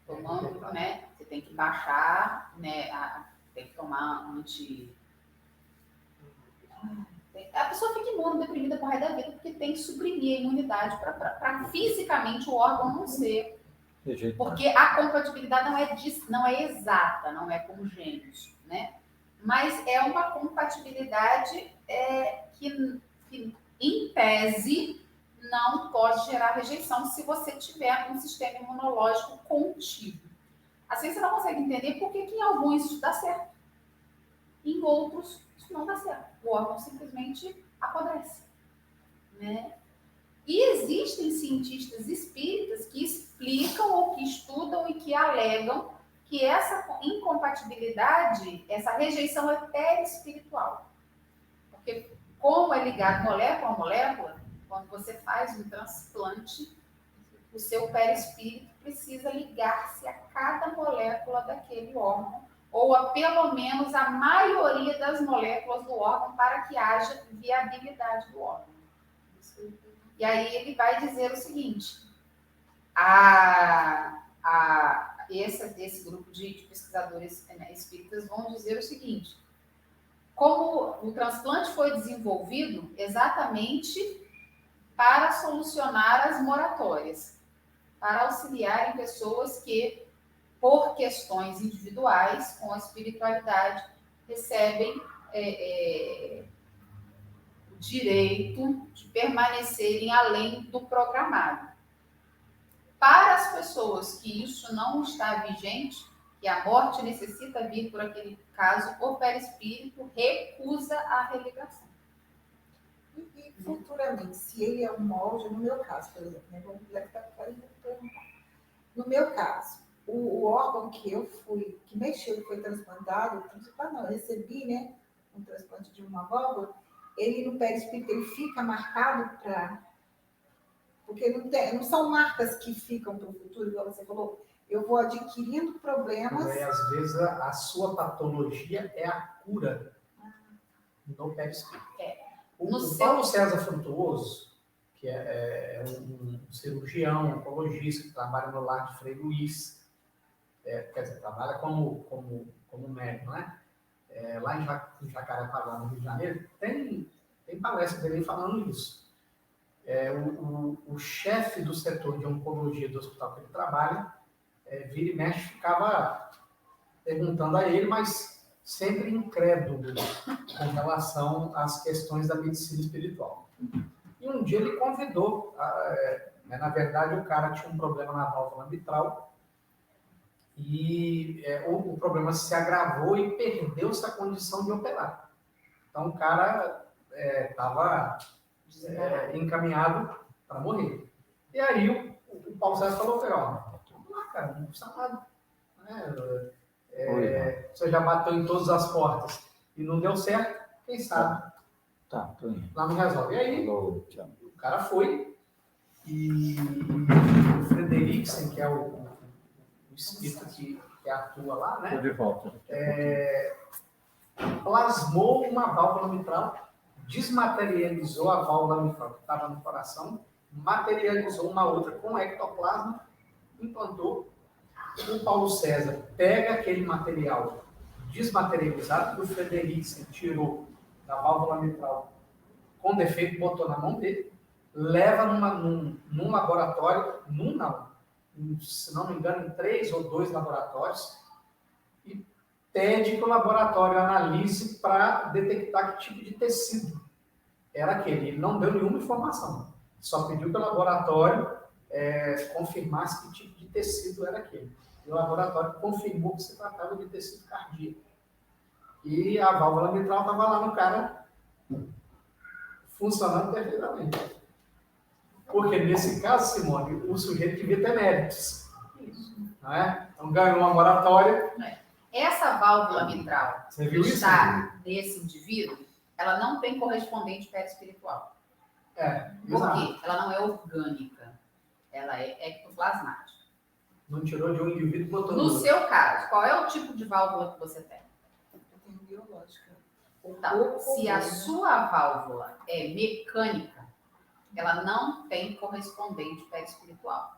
Tomando, né? Você tem que baixar, né? Tem que tomar A pessoa fica imunodeprimida por resto da vida porque tem que suprimir a imunidade para fisicamente o órgão não ser. Porque a compatibilidade não é exata, não é como gêmeos, né? Mas é uma compatibilidade que, em tese, não pode gerar rejeição se você tiver um sistema imunológico contido. A ciência não consegue entender por que em alguns isso dá certo, em outros isso não dá certo. O órgão simplesmente apodrece, né? E existem cientistas espíritas que explicam ou que estudam e que alegam que essa incompatibilidade, essa rejeição é perispiritual. Porque como é ligado molécula a molécula, quando você faz um transplante, o seu perispírito precisa ligar-se a cada molécula daquele órgão, ou a pelo menos a maioria das moléculas do órgão, para que haja viabilidade do órgão. E aí ele vai dizer o seguinte, esse grupo de pesquisadores espíritas vão dizer o seguinte, como o transplante foi desenvolvido exatamente para solucionar as moratórias, para auxiliar em pessoas que, por questões individuais, com a espiritualidade, recebem o direito de permanecerem além do programado. Para as pessoas que isso não está vigente, que a morte necessita vir por aquele caso, o perispírito recusa a religação. E futuramente, se ele é um molde, no meu caso, por exemplo, né? No meu caso, o órgão que mexeu, que foi transplantado, eu recebi, né, um transplante de uma válvula, ele no perispírito, ele fica marcado para... Porque não são marcas que ficam para o futuro, igual você falou. Eu vou adquirindo problemas. Às vezes a sua patologia é a cura no perispírito. O Paulo César Frutuoso, que é um cirurgião, oncologista, que trabalha no lar de Frei Luís, quer dizer, trabalha como médico, né? Lá em Jacarepaguá, no Rio de Janeiro, tem palestra dele falando isso. O chefe do setor de oncologia do hospital que ele trabalha, vira e mexe, ficava perguntando a ele, mas sempre incrédulo com relação às questões da medicina espiritual. E um dia ele convidou, na verdade o cara tinha um problema na válvula mitral, e o problema se agravou e perdeu-se a condição de operar. Então o cara estava encaminhado para morrer. E aí o Paulo César falou, vamos lá, cara, não custa nada. Você já bateu em todas as portas e não deu certo, quem sabe? Lá não resolve. E aí o cara foi e o Frederiksen, que é o espírito que atua lá, né? De volta. Plasmou uma válvula mitral, desmaterializou a válvula mitral que estava no coração, materializou uma outra com ectoplasma, implantou. O Paulo César pega aquele material desmaterializado que o Frederiksen tirou da válvula mitral com defeito, botou na mão dele, leva num laboratório, se não me engano, em 3 ou 2 laboratórios, e pede que o laboratório analise para detectar que tipo de tecido era aquele. Ele não deu nenhuma informação, só pediu que o laboratório confirmasse que tipo de tecido era aquele. E o laboratório confirmou que se tratava de tecido cardíaco. E a válvula mitral estava lá no cara funcionando perfeitamente. Porque nesse caso, Simone, o sujeito devia ter méritos. Isso. Não é? Então ganhou uma moratória. Essa válvula mitral Você que viu isso? está nesse indivíduo, ela não tem correspondente perispiritual. É, Por exato. quê? Ela não é orgânica. Ela é ectoplasmática. Não tirou de um indivíduo e botou No no outro. seu caso, qual é o tipo de válvula que você tem? Eu tenho biológica. Então, se a sua válvula é mecânica, ela não tem correspondente perispiritual.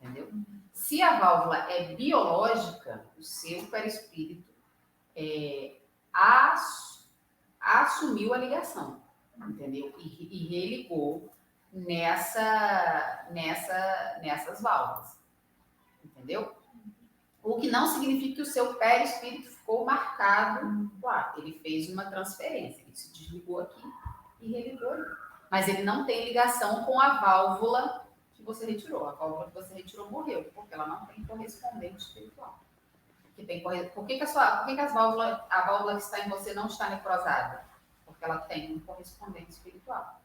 Entendeu? Se a válvula é biológica, o seu perispírito assumiu a ligação, entendeu? E religou nessas válvulas, entendeu? O que não significa que o seu perispírito ficou marcado lá. Ele fez uma transferência, ele se desligou aqui e religou ali. Mas ele não tem ligação com a válvula que você retirou. A válvula que você retirou morreu, porque ela não tem correspondente espiritual. Por que a válvula que está em você não está necrosada? Porque ela tem um correspondente espiritual.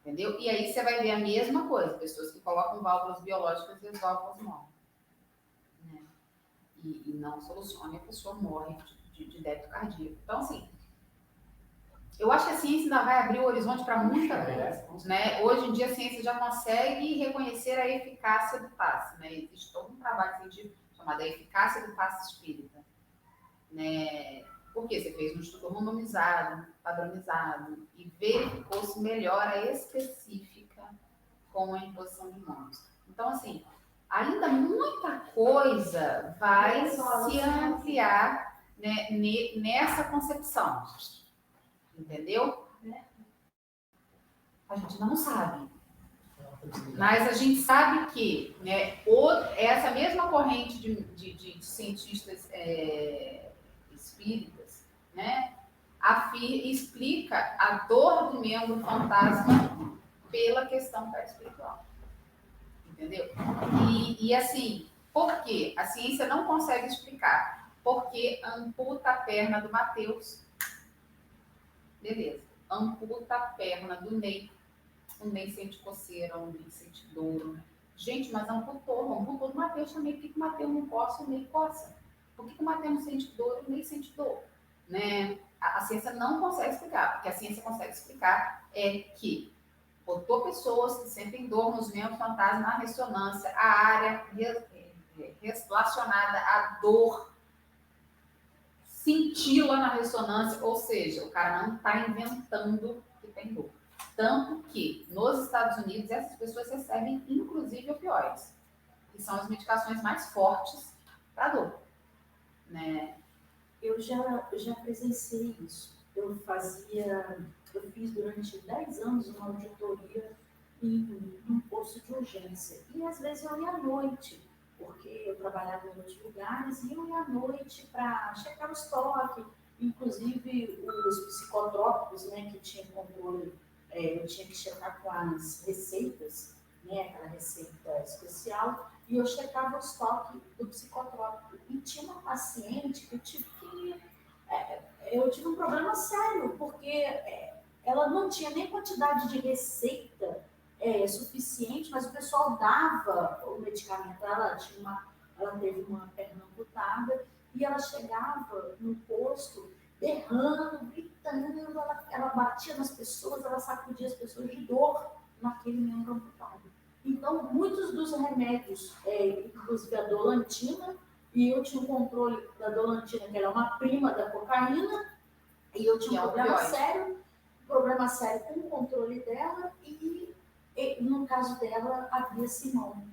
Entendeu? E aí você vai ver a mesma coisa, pessoas que colocam válvulas biológicas e as válvulas morrem. Né? E não soluciona e a pessoa morre de débito cardíaco. Então, assim, eu acho que a ciência ainda vai abrir o horizonte para muita coisa. Né? Hoje em dia a ciência já consegue reconhecer a eficácia do passe. Né? Existe todo um trabalho científico chamado a eficácia do passe espírita. Né? Porque você fez um estudo randomizado, padronizado e verificou se melhora específica com a imposição de mãos. Então, assim, ainda muita coisa vai se ampliar, né, nessa concepção. Entendeu? A gente não sabe. Mas a gente sabe que, né, essa mesma corrente de cientistas espíritas, né, explica a dor do membro fantasma pela questão perispiritual. Entendeu? E assim, por quê? A ciência não consegue explicar. Porque amputa a perna do Mateus. Beleza. Amputa a perna do Ney. O Ney sente coceira, o Ney sente dor. Gente, mas amputou do Mateus também. Por que o Mateus não coça, o Ney coça? Por que o Mateus não sente dor, o Ney sente dor? Né? A ciência não consegue explicar. Porque a ciência consegue explicar é que botou pessoas que sentem dor nos membros fantasma na ressonância, a área relacionada à dor cintila na ressonância, ou seja, o cara não está inventando que tem dor. Tanto que, nos Estados Unidos, essas pessoas recebem, inclusive, opioides, que são as medicações mais fortes para dor. Né? Eu já presenciei isso. Eu fiz durante 10 anos uma auditoria em um posto de urgência. E às vezes eu ia à noite, porque eu trabalhava em outros lugares, e eu ia à noite para checar o estoque, inclusive os psicotrópicos, né, que tinha controle, eu tinha que checar com as receitas, né, aquela receita especial, e eu checava o estoque do psicotrópico. E tinha uma paciente que eu tive um problema sério, porque ela não tinha nem quantidade de receita suficiente, mas o pessoal dava o medicamento. Ela teve uma perna amputada e ela chegava no posto berrando, gritando, ela batia nas pessoas, ela sacudia as pessoas de dor naquele membro amputado. Então, muitos dos remédios, inclusive a dolantina, e eu tinha um controle da dolantina, que era uma prima da cocaína, e eu tinha um problema sério com o controle dela, e no caso dela havia Simão,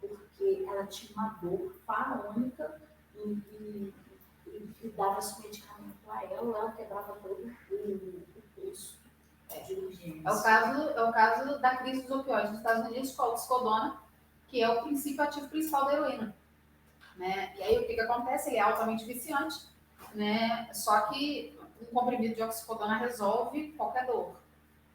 porque ela tinha uma dor faraônica e dava esse medicamento a ela quebrava todo o pulso de urgência. É o caso da crise dos opioides nos Estados Unidos, com a oxicodona, que é o princípio ativo principal da heroína. Né? E aí o que acontece? Ele é altamente viciante, né? Só que um comprimido de oxicodona resolve qualquer dor.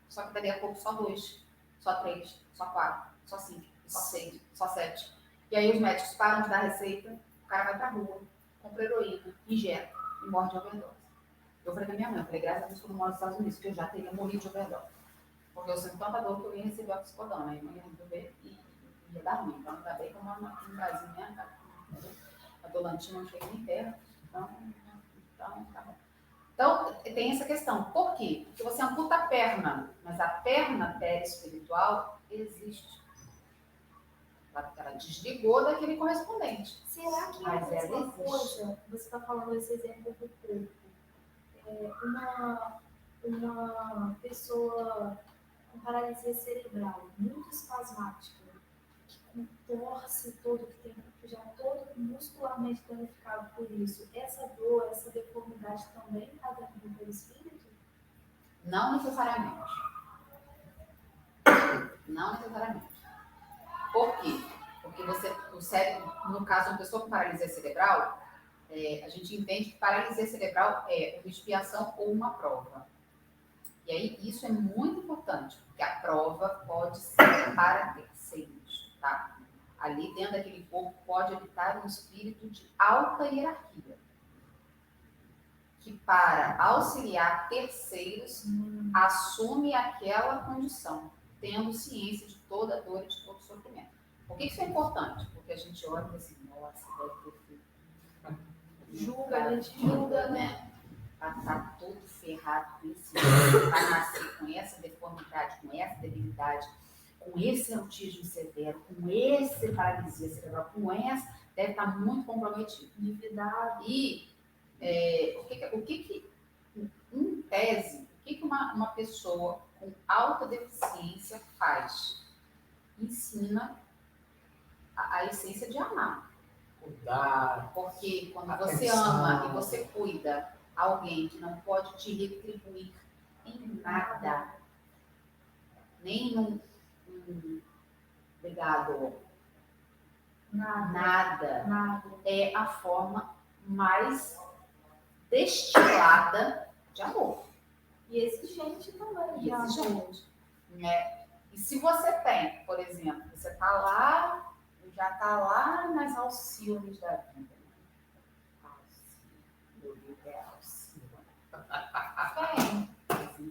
Só que dali a pouco só 2, só 3, só 4, só 5, só 6, só 7. E aí os médicos param de dar receita, o cara vai pra rua, compra heroína, injeta e morre de overdose. Eu falei pra minha mãe, eu falei, graças a Deus que eu não moro nos Estados Unidos, porque eu já teria morrido de overdose. Porque eu sinto tanta dor que eu ia receber oxicodona, aí eu ia resolver e ia dar ruim. Então, ainda bem que eu moro aqui no Brasil, né? A dolantina não chega nem perto, então tá bom. Então, tem essa questão. Por quê? Porque você amputa a perna, mas a perna perispiritual existe. Ela desligou daquele correspondente. Será que é a Mas ela mesma existe. coisa? Você está falando esse exemplo do corpo. Uma pessoa com paralisia cerebral, muito espasmática, que contorce todo, que tem já todo muscularmente danificado por isso. Essa dor, essa deformidade também está dentro do perispírito? Não necessariamente. Não necessariamente. Por quê? Porque o cérebro, no caso de uma pessoa com paralisia cerebral, a gente entende que paralisia cerebral é uma expiação ou uma prova. E aí, isso é muito importante, porque a prova pode ser para terceiros, tá? Ali dentro daquele corpo pode habitar um espírito de alta hierarquia, que para auxiliar terceiros, assume aquela condição, tendo ciência de toda a dor e de todo o sofrimento. Por que isso é importante? Porque a gente olha e diz assim, nossa, deve ter feito. Julga, a gente julga, né? Tá todo ferrado com esse jeito, vai nascer com essa deformidade, com essa debilidade, com esse autismo severo, com esse paralisia cerebral, com essa, deve estar muito comprometido. Endividado. E em tese, o que uma pessoa com alta deficiência faz? Ensina a essência de amar. Cuidar. Porque quando Atenção. você ama e você cuida alguém que não pode te retribuir em nada, nem num legado, nada, é a forma mais destilada de amor. E exigente também. E exigente. E se você tem, por exemplo, você está lá, já está lá nas alcíones da vida. Meu livro é alcíone.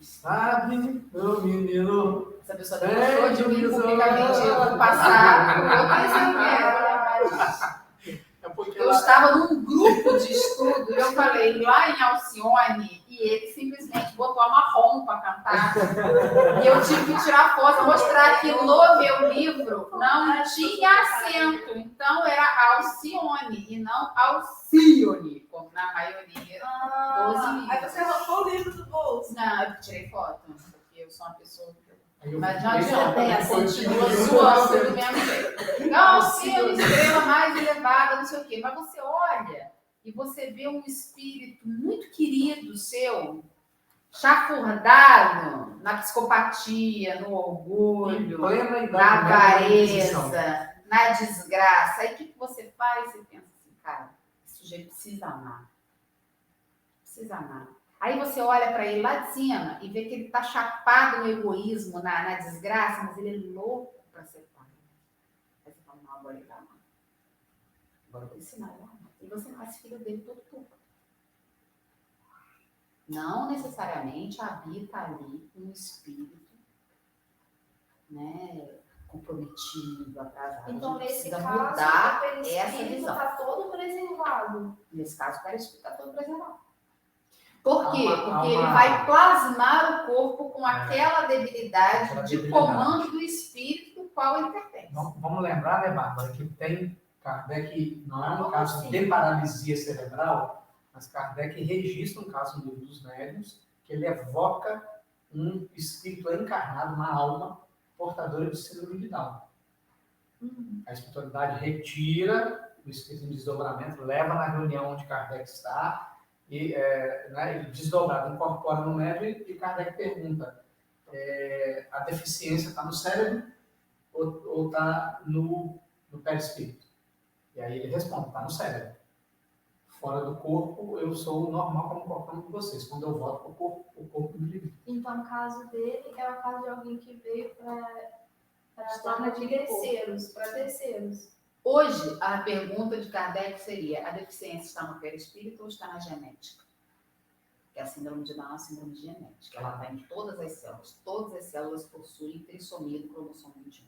Sabe, meu menino. Essa pessoa deixou de mim publicamente, eu vou passar por eu estava num grupo de estudo e eu falei lá em Alcione e ele simplesmente botou a marrom para cantar. E eu tive que tirar foto, mostrar que no meu livro não tinha acento. Então era Alcione e não Alcione, como na maioria dos livros. Aí você arrancou o livro do bolso. Não, eu tirei foto, porque eu sou uma pessoa que Eu mas não fiquei adianta, só continua zoando do mesmo jeito. Não, sim, a estrela mais elevada, não sei o quê. Mas você olha e você vê um espírito muito querido seu, chafurdado na psicopatia, no orgulho, na avareza, na desgraça. Aí o que você faz? Você pensa assim, cara, esse sujeito precisa amar. Precisa amar. Aí você olha para ele lá de cima e vê que ele está chapado no egoísmo, na desgraça, mas ele é louco para ser pai. Aí você fala, não, agora ele ama. Agora eu vou ensinar ele a amar. E você faz filho dele todo turco. Não necessariamente habita ali um espírito, né, comprometido, atrasado. Então, nesse caso, mudar o perispírito está todo preservado. Nesse caso, o perispírito está todo preservado. Por quê? Porque ele uma... vai plasmar o corpo com aquela debilidade de comando do espírito do qual ele pertence. Vamos lembrar, né, Bárbara, que tem Kardec, não é um caso de paralisia cerebral, mas Kardec registra um caso dos médiuns que ele evoca um espírito encarnado, uma alma portadora de síndrome de Down. A espiritualidade retira o espírito em desdobramento, leva na reunião onde Kardec está, e ele desdobrado incorpora no médium e Kardec pergunta, a deficiência está no cérebro ou está no perispírito? E aí ele responde, está no cérebro. Fora do corpo, eu sou normal como qualquer um de vocês. Quando eu volto para o corpo me limita. Então, o caso dele é o caso de alguém que veio para tornar de terceiros, para terceiros. Hoje, a pergunta de Kardec seria, a deficiência está no perispírito ou está na genética? Porque a síndrome de Down é uma síndrome genética. Ela está em todas as células. Todas as células possuem trissomia do cromossomo 21.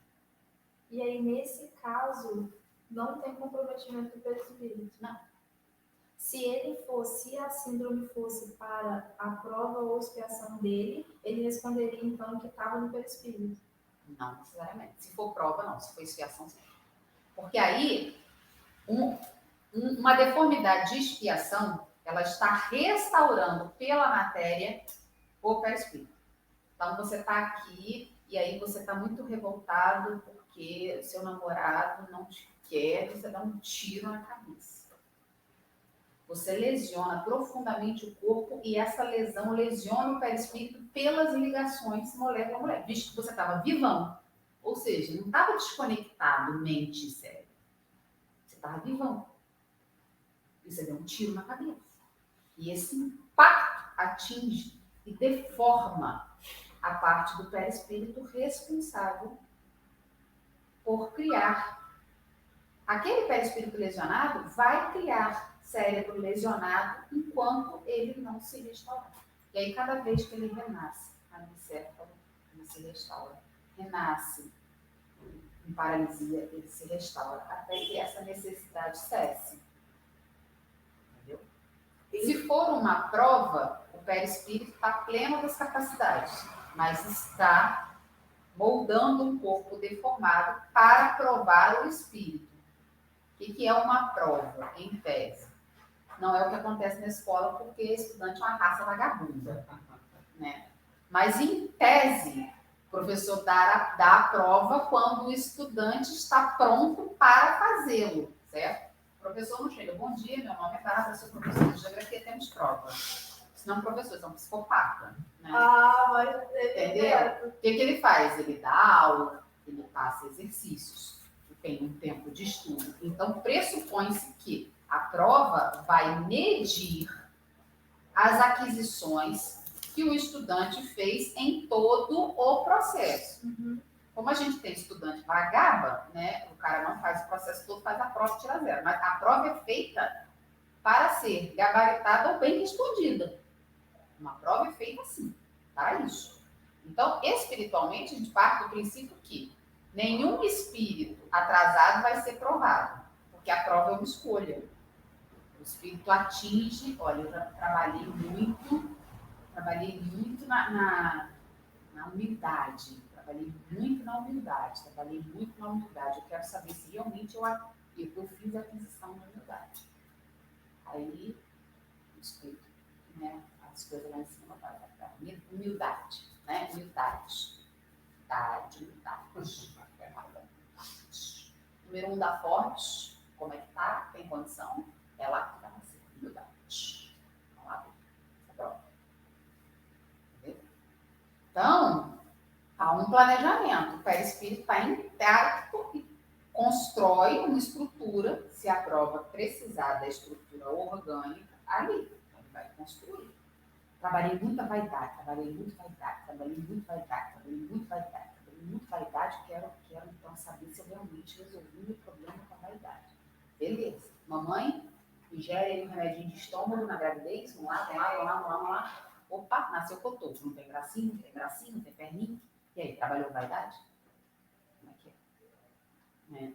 E aí, nesse caso, não tem comprometimento do perispírito? Não. Se a síndrome fosse para a prova ou expiação dele, ele responderia então que estava no perispírito. Não necessariamente. Se for prova, não. Se for expiação, sim. Porque aí, uma deformidade de expiação, ela está restaurando pela matéria o perispírito. Então, você está aqui e aí você está muito revoltado porque o seu namorado não te quer, você dá um tiro na cabeça. Você lesiona profundamente o corpo e essa lesão lesiona o perispírito pelas ligações molécula-molécula, visto que você estava vivão. Ou seja, não estava desconectado mente e cérebro. Você estava vivão. E você deu um tiro na cabeça. E esse impacto atinge e deforma a parte do perispírito responsável por criar. Aquele perispírito lesionado vai criar cérebro lesionado enquanto ele não se restaurar. E aí, cada vez que ele renasce, anencefalo, ele se restaura. Renasce em paralisia, ele se restaura, até que essa necessidade cesse. Entendeu? Se for uma prova, o perispírito está pleno das capacidades, mas está moldando um corpo deformado para provar o espírito. O que é uma prova, em tese? Não é o que acontece na escola, porque estudante é uma raça vagabunda, né? Mas, em tese, o professor dá a prova quando o estudante está pronto para fazê-lo, certo? O professor não chega, bom dia, meu nome é Bárbara, sou professor de geografia, temos prova. Senão, professor, é um psicopata, né? Mas... Entendeu? O que ele faz? Ele dá aula, ele passa exercícios, tem um tempo de estudo. Então, pressupõe-se que a prova vai medir as aquisições que o estudante fez em todo o processo. Como a gente tem estudante vagaba, né, o cara não faz o processo todo, faz a prova e tira zero. Mas a prova é feita para ser gabaritada ou bem respondida. Uma prova é feita assim, para isso. Então, espiritualmente, a gente parte do princípio que nenhum espírito atrasado vai ser provado, porque a prova é uma escolha. O espírito atinge, olha, eu já trabalhei muito na humildade, trabalhei muito na humildade. Eu quero saber se realmente eu fiz a aquisição da humildade. Aí, o espírito, né, as coisas lá em cima, humildade, né, humildade. Número 1 da forte, como é que tá? Tem condição? É lá que vai nascer. Humildade. Vamos lá ver. Pronto. Entendeu? Então, há um planejamento. O perispírito está intacto e constrói uma estrutura, se a prova precisar da estrutura orgânica, ali. Ele vai construir. Trabalhei muita vaidade, quero então saber se eu realmente resolvi o meu problema com a vaidade. Beleza. Mamãe, ingere um remedinho de estômago na gravidez, vamos lá. Opa, nasceu cotoco, não tem bracinho, não tem perninho. E aí, trabalhou vaidade? Como é que é?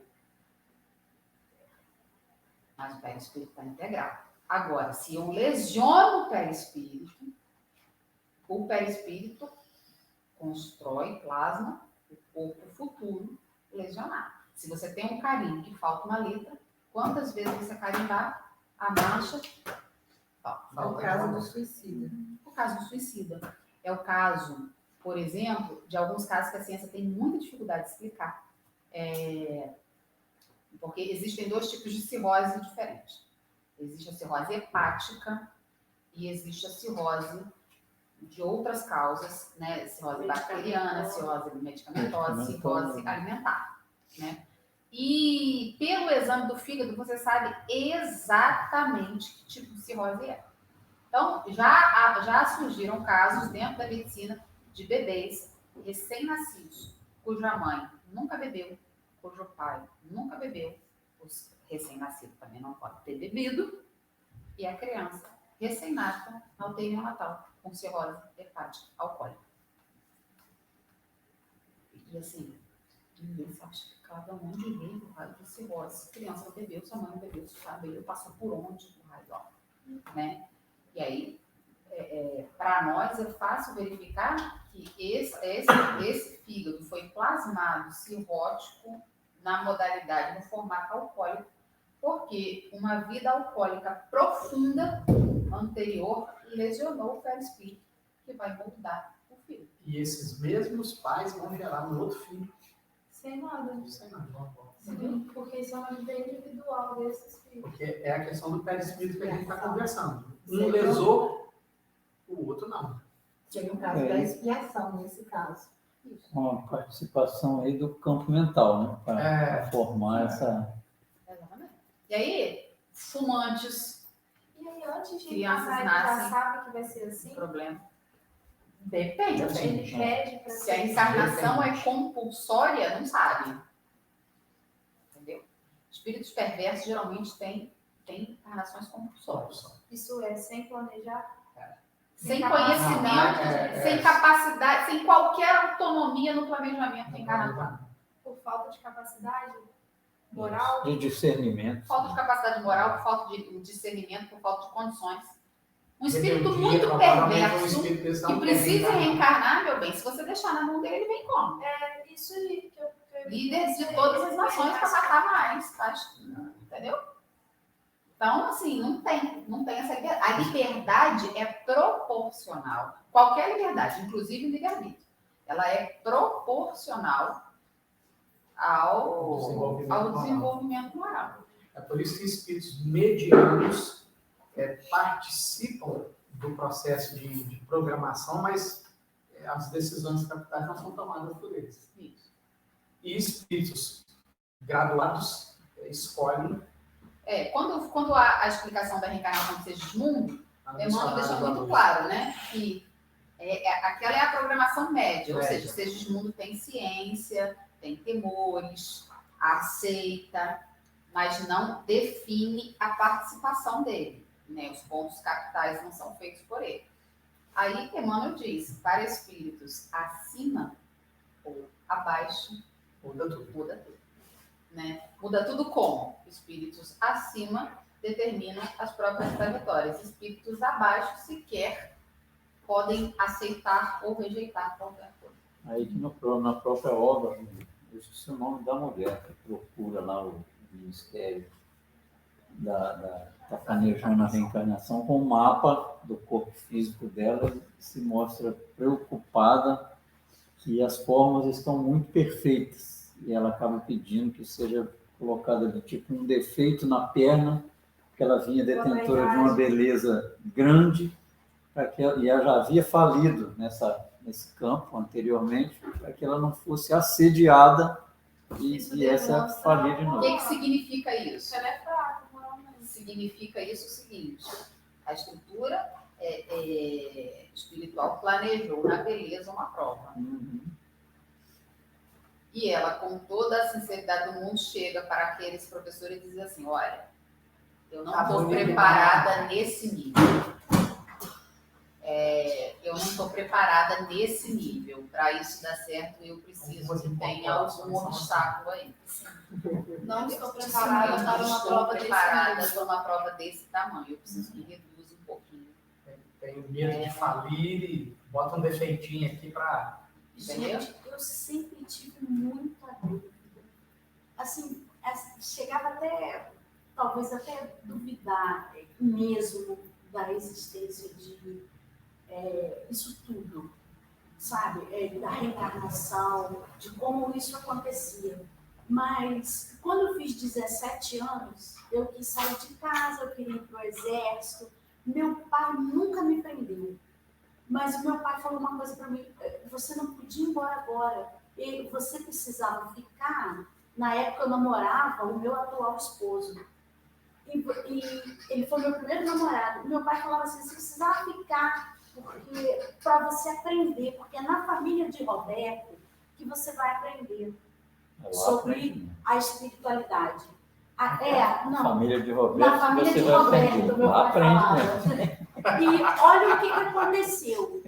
Mas o perispírito está integral. Agora, se eu lesiono o perispírito constrói, plasma o corpo futuro lesionado. Se você tem um carimbo que falta uma letra, quantas vezes você carimbar a mancha? É o caso do suicida. O caso do suicida. É o caso, por exemplo, de alguns casos que a ciência tem muita dificuldade de explicar. Porque existem 2 tipos de cirrose diferentes. Existe a cirrose hepática e existe a cirrose de outras causas, né? Cirrose bacteriana, cirrose medicamentosa, cirrose alimentar, né? E pelo exame do fígado você sabe exatamente que tipo de cirrose é. Então, já surgiram casos dentro da medicina de bebês recém-nascidos, cuja mãe nunca bebeu, cujo pai nunca bebeu, os recém-nascidos também não podem ter bebido, e a criança recém-nascem na UTI neonatal, com cirrose hepática alcoólica. E assim, ninguém sabe explicar de onde veio o raio de cirrose. Criança bebeu, sua mãe não bebeu, você sabe, passou por onde o raio, ó, né? E aí, para nós é fácil verificar que esse fígado foi plasmado cirrótico na modalidade, no formato alcoólico, porque uma vida alcoólica profunda anterior lesionou o perispírito, que vai moldar o filho. E esses mesmos pais vão gerar no outro filho. Sem nada. Sem nada. Sim, porque isso é uma vida individual desses filhos. Porque é a questão do perispírito que a gente está conversando. Um lesou, o outro não. Seria um caso da expiação, nesse caso. Uma participação aí do campo mental, né? Para formar essa... Exatamente. E aí, fumantes, E aí, antes de crianças encarnar, ele nascem já sabe que vai ser assim? problema. Depende. Ele pede para Se a encarnação é compulsória, não sabe. Entendeu? Espíritos perversos geralmente têm encarnações compulsórias. Isso é sem planejar? Sem capacidade, conhecimento, sem capacidade, sem qualquer autonomia no planejamento encarnatório. Por falta de capacidade moral? De discernimento. Falta de capacidade moral, por falta de discernimento, por falta de condições. Um espírito Rebeldia, muito provavelmente um perverso, espírito desse que não precisa quer reencarnar, meu bem, se você deixar na mão dele, ele vem como? É isso aí que eu Líder de todas as nações para matar mais, tá? Entendeu? Então, assim, não tem essa liberdade. A liberdade é proporcional. Qualquer liberdade, inclusive o livre-arbítrio, ela é proporcional ao desenvolvimento moral. É por isso que espíritos medianos participam do processo de programação, mas as decisões capitais não são tomadas por eles. Isso. E espíritos graduados escolhem. Quando a explicação da reencarnação de Segismundo, Emmanuel deixa muito claro, né? Que aquela é a programação média, ou seja, Segismundo tem ciência, tem temores, aceita, mas não define a participação dele, né? Os pontos capitais não são feitos por ele. Aí Emmanuel diz, para espíritos acima ou abaixo, Muda tudo. muda tudo. Né? Muda tudo como? Espíritos acima determinam as próprias trajetórias. Espíritos abaixo sequer podem aceitar ou rejeitar qualquer coisa. Aí que na própria obra, eu esqueci o nome da mulher que procura lá o Ministério tá planejando a reencarnação com o mapa do corpo físico dela e se mostra preocupada que as formas estão muito perfeitas e ela acaba pedindo que seja colocada de tipo um defeito na perna, porque ela vinha detentora de uma beleza grande, e ela já havia falido nesse campo anteriormente, para que ela não fosse assediada e viesse a falir de O novo. que significa isso? Ela é fraca, moralmente. Significa isso o seguinte: a estrutura espiritual planejou na beleza uma prova. Uhum. E ela, com toda a sinceridade do mundo, chega para aqueles professores e diz assim: olha, eu não estou preparada nesse nível. Eu não estou preparada nesse nível. Para isso dar certo, eu preciso que tenha algum obstáculo aí. Não estou preparada para uma prova desse para uma prova desse tamanho. Eu preciso que reduza um pouquinho. Tem medo de falir e bota um defeitinho aqui para... Gente, eu sempre tive muita dúvida. Assim, chegava até, talvez até duvidar mesmo da existência de isso tudo, sabe? Da reencarnação, de como isso acontecia. Mas, quando eu fiz 17 anos, eu quis sair de casa, eu queria ir para o exército. Meu pai nunca me prendeu. Mas o meu pai falou uma coisa para mim: você não podia ir embora agora. Você precisava ficar. Na época eu namorava o meu atual esposo. E ele foi meu primeiro namorado. Meu pai falava assim: você precisava ficar para você aprender, porque é na família de Roberto que você vai aprender sobre a espiritualidade. Na família de Roberto, na família você de vai Roberto, aprender. meu pai Aprende falava. mesmo. E olha o que aconteceu.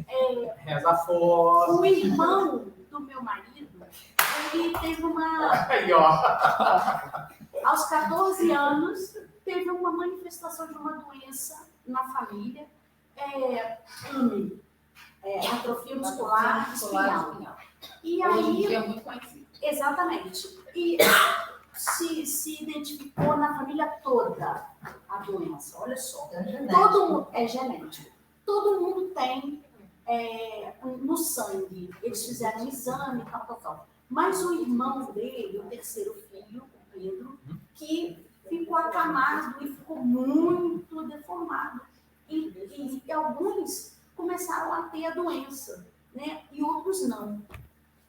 Reza fora. O irmão do meu marido, ele teve Aí, ó. aos 14 anos, teve uma manifestação de uma doença na família, atrofia muscular espinhal. E Hoje em aí, dia é muito conhecido. exatamente, e se identificou na família toda a doença, olha só. Todo mundo, é genético. Todo mundo tem no sangue. Eles fizeram um exame, tal. Mas o irmão dele, o terceiro filho, o Pedro, que ficou acamado e ficou muito deformado. E alguns começaram a ter a doença, né? E outros não.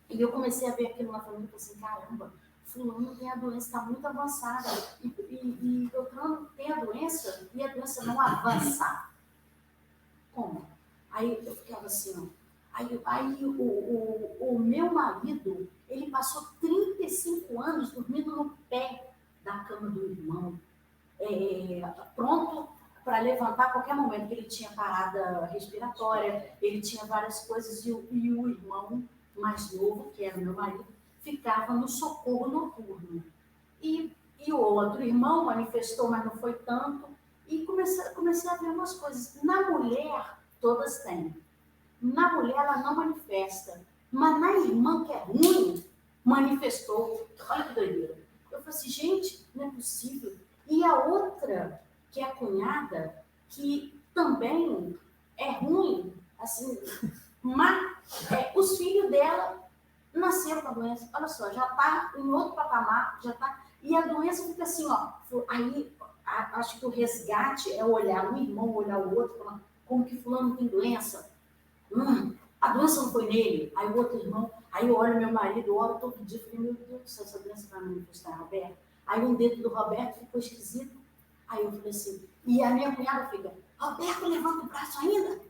E eu comecei a ver aquilo na família e falei assim, caramba, fulano tem a doença, está muito avançada. E Beltrano tem a doença e a doença não avança. Como? Aí eu ficava assim, ó. Aí o meu marido, ele passou 35 anos dormindo no pé da cama do irmão, pronto para levantar a qualquer momento, que ele tinha parada respiratória, ele tinha várias coisas, e o irmão mais novo, que era o meu marido, ficava no socorro noturno. E o outro irmão manifestou, mas não foi tanto, e comecei a ver umas coisas. Na mulher, todas têm. Na mulher, ela não manifesta. Mas na irmã, que é ruim, manifestou. Olha que doideira. Eu falei assim, gente, não é possível. E a outra, que é a cunhada, que também é ruim, assim, mas os filhos dela nasceram com a doença. Olha só, já está em outro patamar, já está. E a doença fica assim, ó. Aí, acho que o resgate é olhar um irmão, olhar o outro, falar, como que fulano tem doença? A doença não foi nele. Aí o outro irmão, aí eu olho meu marido, oro todo dia, falei, meu Deus do céu, essa doença vai manifestar, Roberto. Aí um dedo do Roberto ficou esquisito. Aí eu falei assim, e a minha cunhada fica, Roberto, levanta o braço ainda.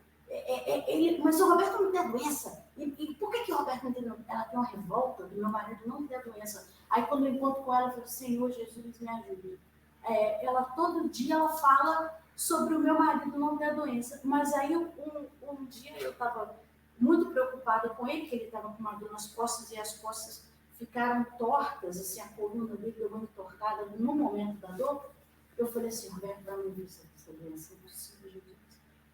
Mas o Roberto não tem a doença. E por que o Roberto não tem doença? Ela tem uma revolta do meu marido não ter a doença. Aí quando eu encontro com ela, eu falo, Senhor Jesus, me ajude. Ela todo dia ela fala sobre o meu marido não ter a doença. Mas aí um dia eu estava muito preocupada com ele, que ele estava com uma dor nas costas e as costas ficaram tortas, assim, a coluna dele deu uma entortada no momento da dor. Eu falei assim, Roberto, dá uma vista dessa doença, não é possível, Jesus,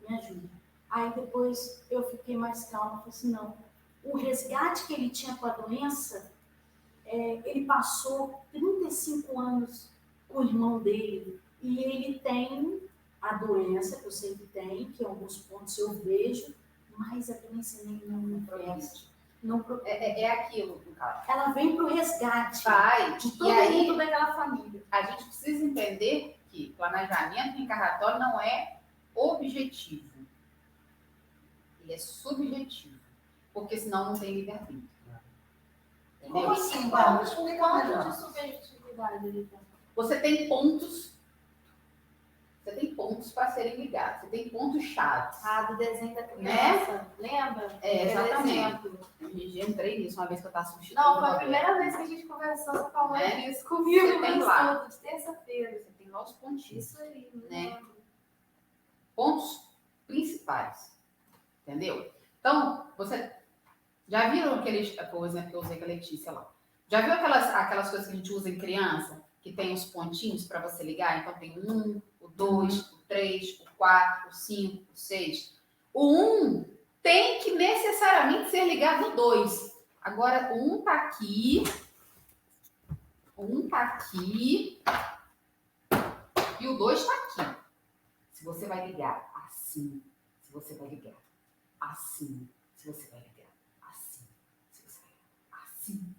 me ajuda. Aí depois eu fiquei mais calma, falei assim, não, o resgate que ele tinha com a doença, ele passou 35 anos com o irmão dele, e ele tem a doença, que eu sei que tem, que em alguns pontos eu vejo, mas a doença nem não manifesta. É aquilo, cara. Ela vem para o resgate de todo mundo daquela família. A gente precisa entender que planejamento reencarnatório não é objetivo. Ele é subjetivo. Porque senão não tem livre-arbítrio. Como assim? Quanto de subjetividade ele tem? Você tem pontos. Você tem pontos para serem ligados. Você tem pontos-chave. Do desenho da criança, lembra? Exatamente. Eu entrei nisso uma vez que eu estava assistindo. Não, foi a primeira vez que a gente conversou, você falou disso comigo. Você tem lá. De terça-feira. Você tem lá os pontinhos. Isso aí, né? Pontos principais. Entendeu? Então, você já viram por exemplo, que eu usei com a Letícia lá? Já viu aquelas coisas que a gente usa em criança? Que tem os pontinhos para você ligar? Então tem o 1, o 2, o 3, o 4, o 5, o 6. O 1 tem que necessariamente ser ligado no 2. Agora, o 1 tá aqui. O 1 tá aqui. E o 2 tá aqui. Se você vai ligar assim, se você vai ligar assim, se você vai ligar assim, se você vai ligar assim.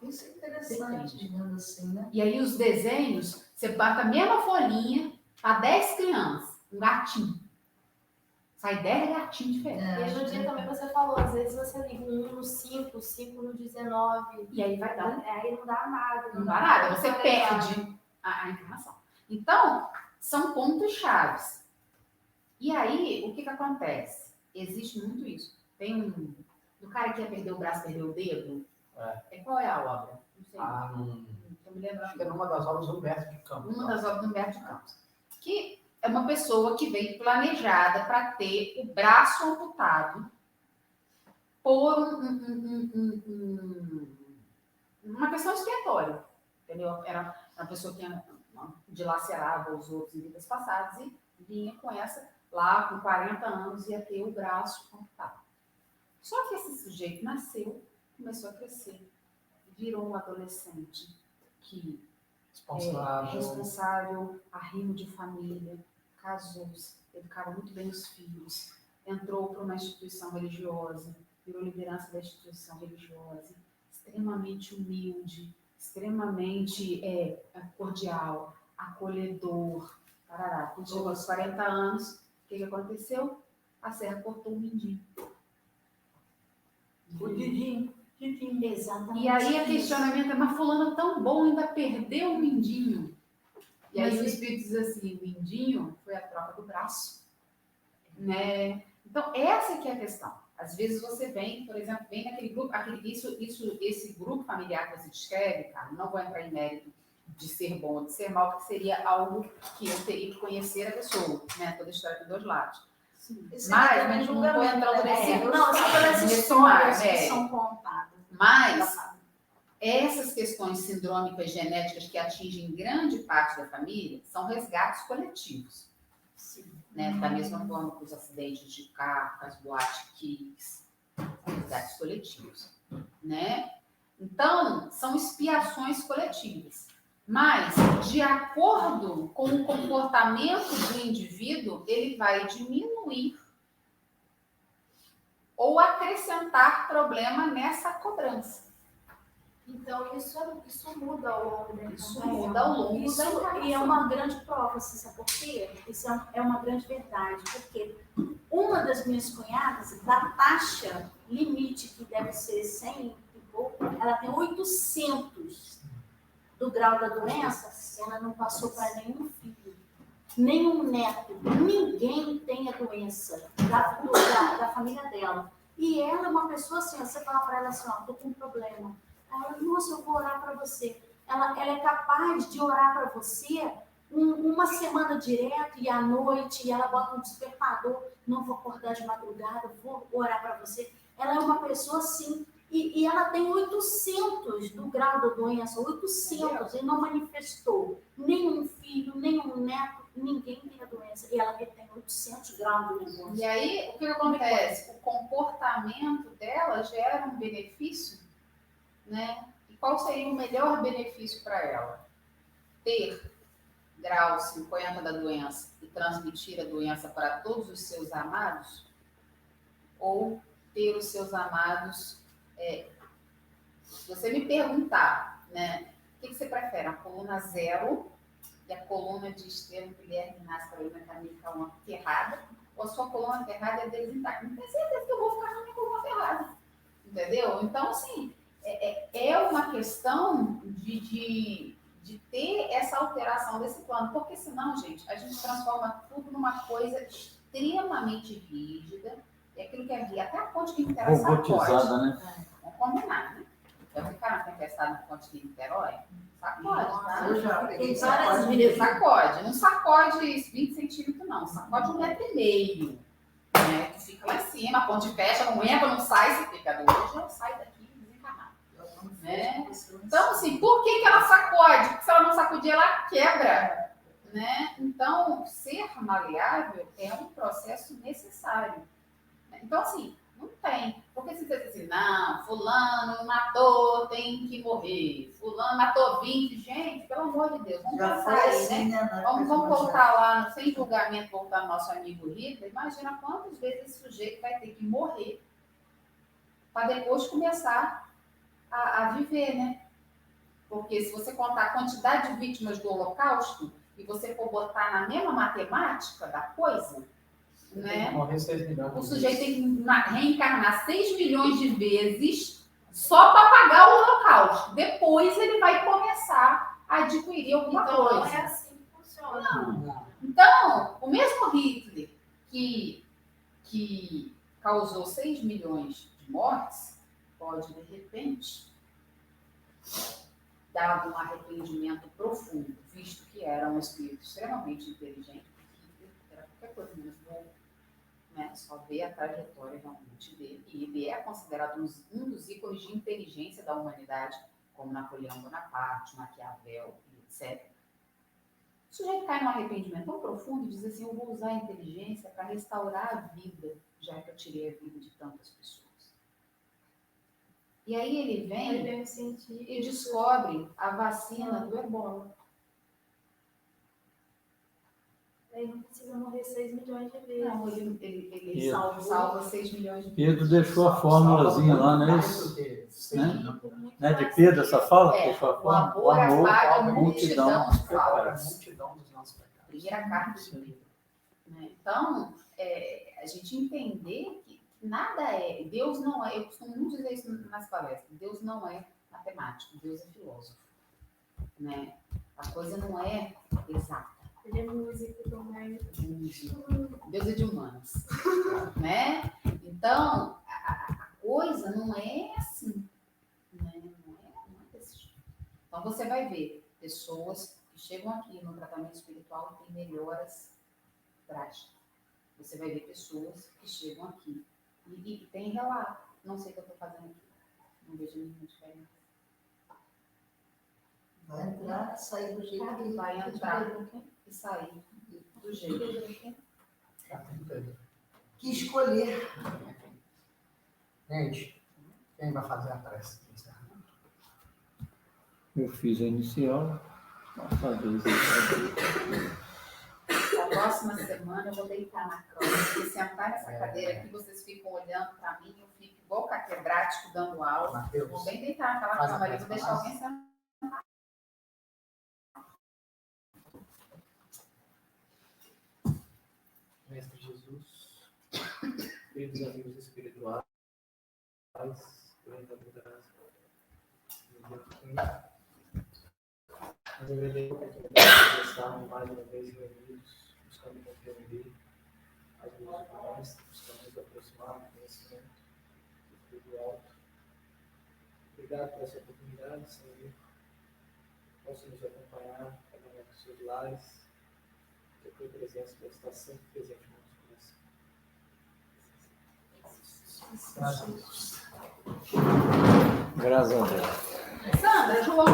Isso é interessante, digamos assim, né? E aí os desenhos, você bate a mesma folhinha para 10 crianças, um gatinho. Sai 10 gatinhos diferentes. E hoje em dia também você falou, às vezes você liga um no 5, 5 no 19. E aí vai dar. Aí não dá nada. Não dá nada, você perde a encarnação. Então, são pontos chaves. E aí, o que acontece? Existe muito isso. Tem do cara que ia perder o braço, perder o dedo. Qual é a obra? Não sei. Não me lembro. Acho que era uma das obras do Humberto de Campos. Uma das obras do Humberto de Campos. Que é uma pessoa que veio planejada para ter o braço amputado por uma questão expiatória, entendeu? Era uma pessoa que dilacerava os outros em vidas passadas e vinha com essa, lá com 40 anos, ia ter o braço amputado. Só que esse sujeito nasceu, começou a crescer, virou um adolescente que responsável, arrimo de família, casou-se, educava muito bem os filhos, entrou para uma instituição religiosa, virou liderança da instituição religiosa, extremamente humilde, extremamente cordial, acolhedor, tarará. Quando chegou aos 40 anos, o que aconteceu? A serra cortou o mindinho. O Didinho. Exatamente. E aí a questionamento é, mas fulano tão bom, ainda perdeu o mindinho. E aí o Espírito diz assim, o mindinho foi a troca do braço. Né? Então, essa que é a questão. Às vezes você vem, por exemplo, vem naquele grupo, esse grupo familiar que você descreve, cara, não vou entrar em mérito de ser bom ou de ser mal, porque seria algo que eu teria que conhecer a pessoa, né? Toda a história tem dois lados. Mas não vou entrar nesse Não, são pelas histórias que são contadas. Mas essas questões sindrômicas genéticas que atingem grande parte da família são resgates coletivos. Sim. Né? Da mesma forma que os acidentes de carro, as boate kicks, são resgates coletivos. Né? Então, são expiações coletivas. Mas, de acordo com o comportamento do indivíduo, ele vai diminuir ou acrescentar problema nessa cobrança. Então, isso muda ao longo da Isso muda ao longo da encarnação. E é uma grande prova, você sabe por quê? Isso é uma grande verdade, porque uma das minhas cunhadas, da taxa limite, que deve ser 100 e pouco, ela tem 800 do grau da doença, ela não passou para nenhum filho, nenhum neto, ninguém tem a doença da família dela. E ela é uma pessoa assim, você fala para ela assim, tô com um problema. Ela, nossa, eu vou orar para você. Ela é capaz de orar para você uma semana direto e à noite, e ela bota um despertador, não vou acordar de madrugada, vou orar para você. Ela é uma pessoa assim, e ela tem 800 do grau da doença, 800, e não manifestou nenhum filho, nenhum neto, ninguém tem a doença. E ela tem 800 graus do negócio. E aí, o que acontece? O comportamento dela gera um benefício, né? E qual seria o melhor benefício para ela? Ter grau 50 da doença e transmitir a doença para todos os seus amados? Ou ter os seus amados... se você me perguntar, né? O que você prefere? A coluna 0 e a coluna de Estevam, Guilherme, Inácio, Carolina, Camila, Calma, ferrada? Ou a sua coluna ferrada é deles intacta? Não tem certeza que eu vou ficar na minha coluna ferrada. Entendeu? Então, assim... É uma questão de ter essa alteração desse plano, porque senão, gente, a gente transforma tudo numa coisa extremamente rígida, e aquilo que é rígido, até a ponte de Niterói robotizada, né? Vamos combinar, né? Já ficaram na tempestade na ponte de Niterói? Sacode, tá? Eu já peguei várias vezes. Sacode. Não sacode 20 centímetros, não. Sacode 1,5 metro. Né? Tu fica lá em cima, a ponte fecha, não entra, não sai, você fica doido, já sai daqui. Né? Então, assim, por que ela sacode? Porque se ela não sacudir, ela quebra. Né? Então, ser maleável é um processo necessário. Então, assim, não tem. Porque se você diz assim, não, fulano matou, tem que morrer. Fulano matou 20. Gente, pelo amor de Deus, vamos pensar aí, né? Vamos voltar lá, sem julgamento, voltar no nosso amigo Hitler. Imagina quantas vezes esse sujeito vai ter que morrer para depois começar a viver, né? Porque se você contar a quantidade de vítimas do Holocausto e você for botar na mesma matemática da coisa, né? Morrer 6 milhões. O sujeito tem que reencarnar 6 milhões de vezes só para pagar o Holocausto. Depois ele vai começar a adquirir alguma coisa. Não é assim que funciona. Não. Então, o mesmo Hitler que causou 6 milhões de mortes, pode, de repente, dar um arrependimento profundo, visto que era um espírito extremamente inteligente. qualquer coisa, menos vou, né, só ver a trajetória realmente dele. E ele é considerado um dos ícones de inteligência da humanidade, como Napoleão Bonaparte, Maquiavel, etc. O sujeito cai num arrependimento tão profundo e diz assim: eu vou usar a inteligência para restaurar a vida, já que eu tirei a vida de tantas pessoas. E aí ele vem e descobre a vacina do ebola. Aí não precisa morrer 6 milhões de vezes. Não, ele Pedro. salva 6 milhões de Pedro vidas. deixou a formulazinha lá, não é isso? Não é de Pedro essa fala? Deixou a O fórmula? amor apaga a multidão multidão de de Para a pecados. multidão dos nossos pecados. Primeira carta de Pedro. Né? Então, a gente entender que nada é, Deus não é, eu costumo muito dizer isso nas palestras, Deus não é matemático, Deus é filósofo. Né? A coisa não é exata. Ele é músico também. Deus é de humanos. Né? Então, a coisa não é assim. Né? Não é desse jeito. Então, você vai ver pessoas que chegam aqui no tratamento espiritual e têm melhoras drásticas. Você vai ver pessoas que chegam aqui e tem relato. Não sei o que eu estou fazendo aqui. Não vejo nenhuma diferença. Vai entrar, sair do jeito que Vai entrar e sair do jeito. que escolher. Gente, quem vai fazer a prece? Eu fiz a inicial. Nossa vez. A próxima semana eu vou deitar na cama. Se sentar nessa cadeira aqui, vocês ficam olhando para mim, eu fico igual catedrático dando aula. Mateus, Vou bem deitar naquela faz a cama ali, prece vou deixar pra alguém sentar. Mestre Jesus, queridos amigos espirituais, eu ainda vou dar mas eu agradeço a oportunidade de estarmos mais uma vez reunidos, buscando compreender as luzes do Mestre, buscando nos aproximar do conhecimento espiritual. Obrigado por essa oportunidade, Senhor. Posso nos acompanhar cada um dos seus lares, que a tua presença vai estar sempre presente no nosso coração. graças a Deus. Graças a Deus. Sandra, João.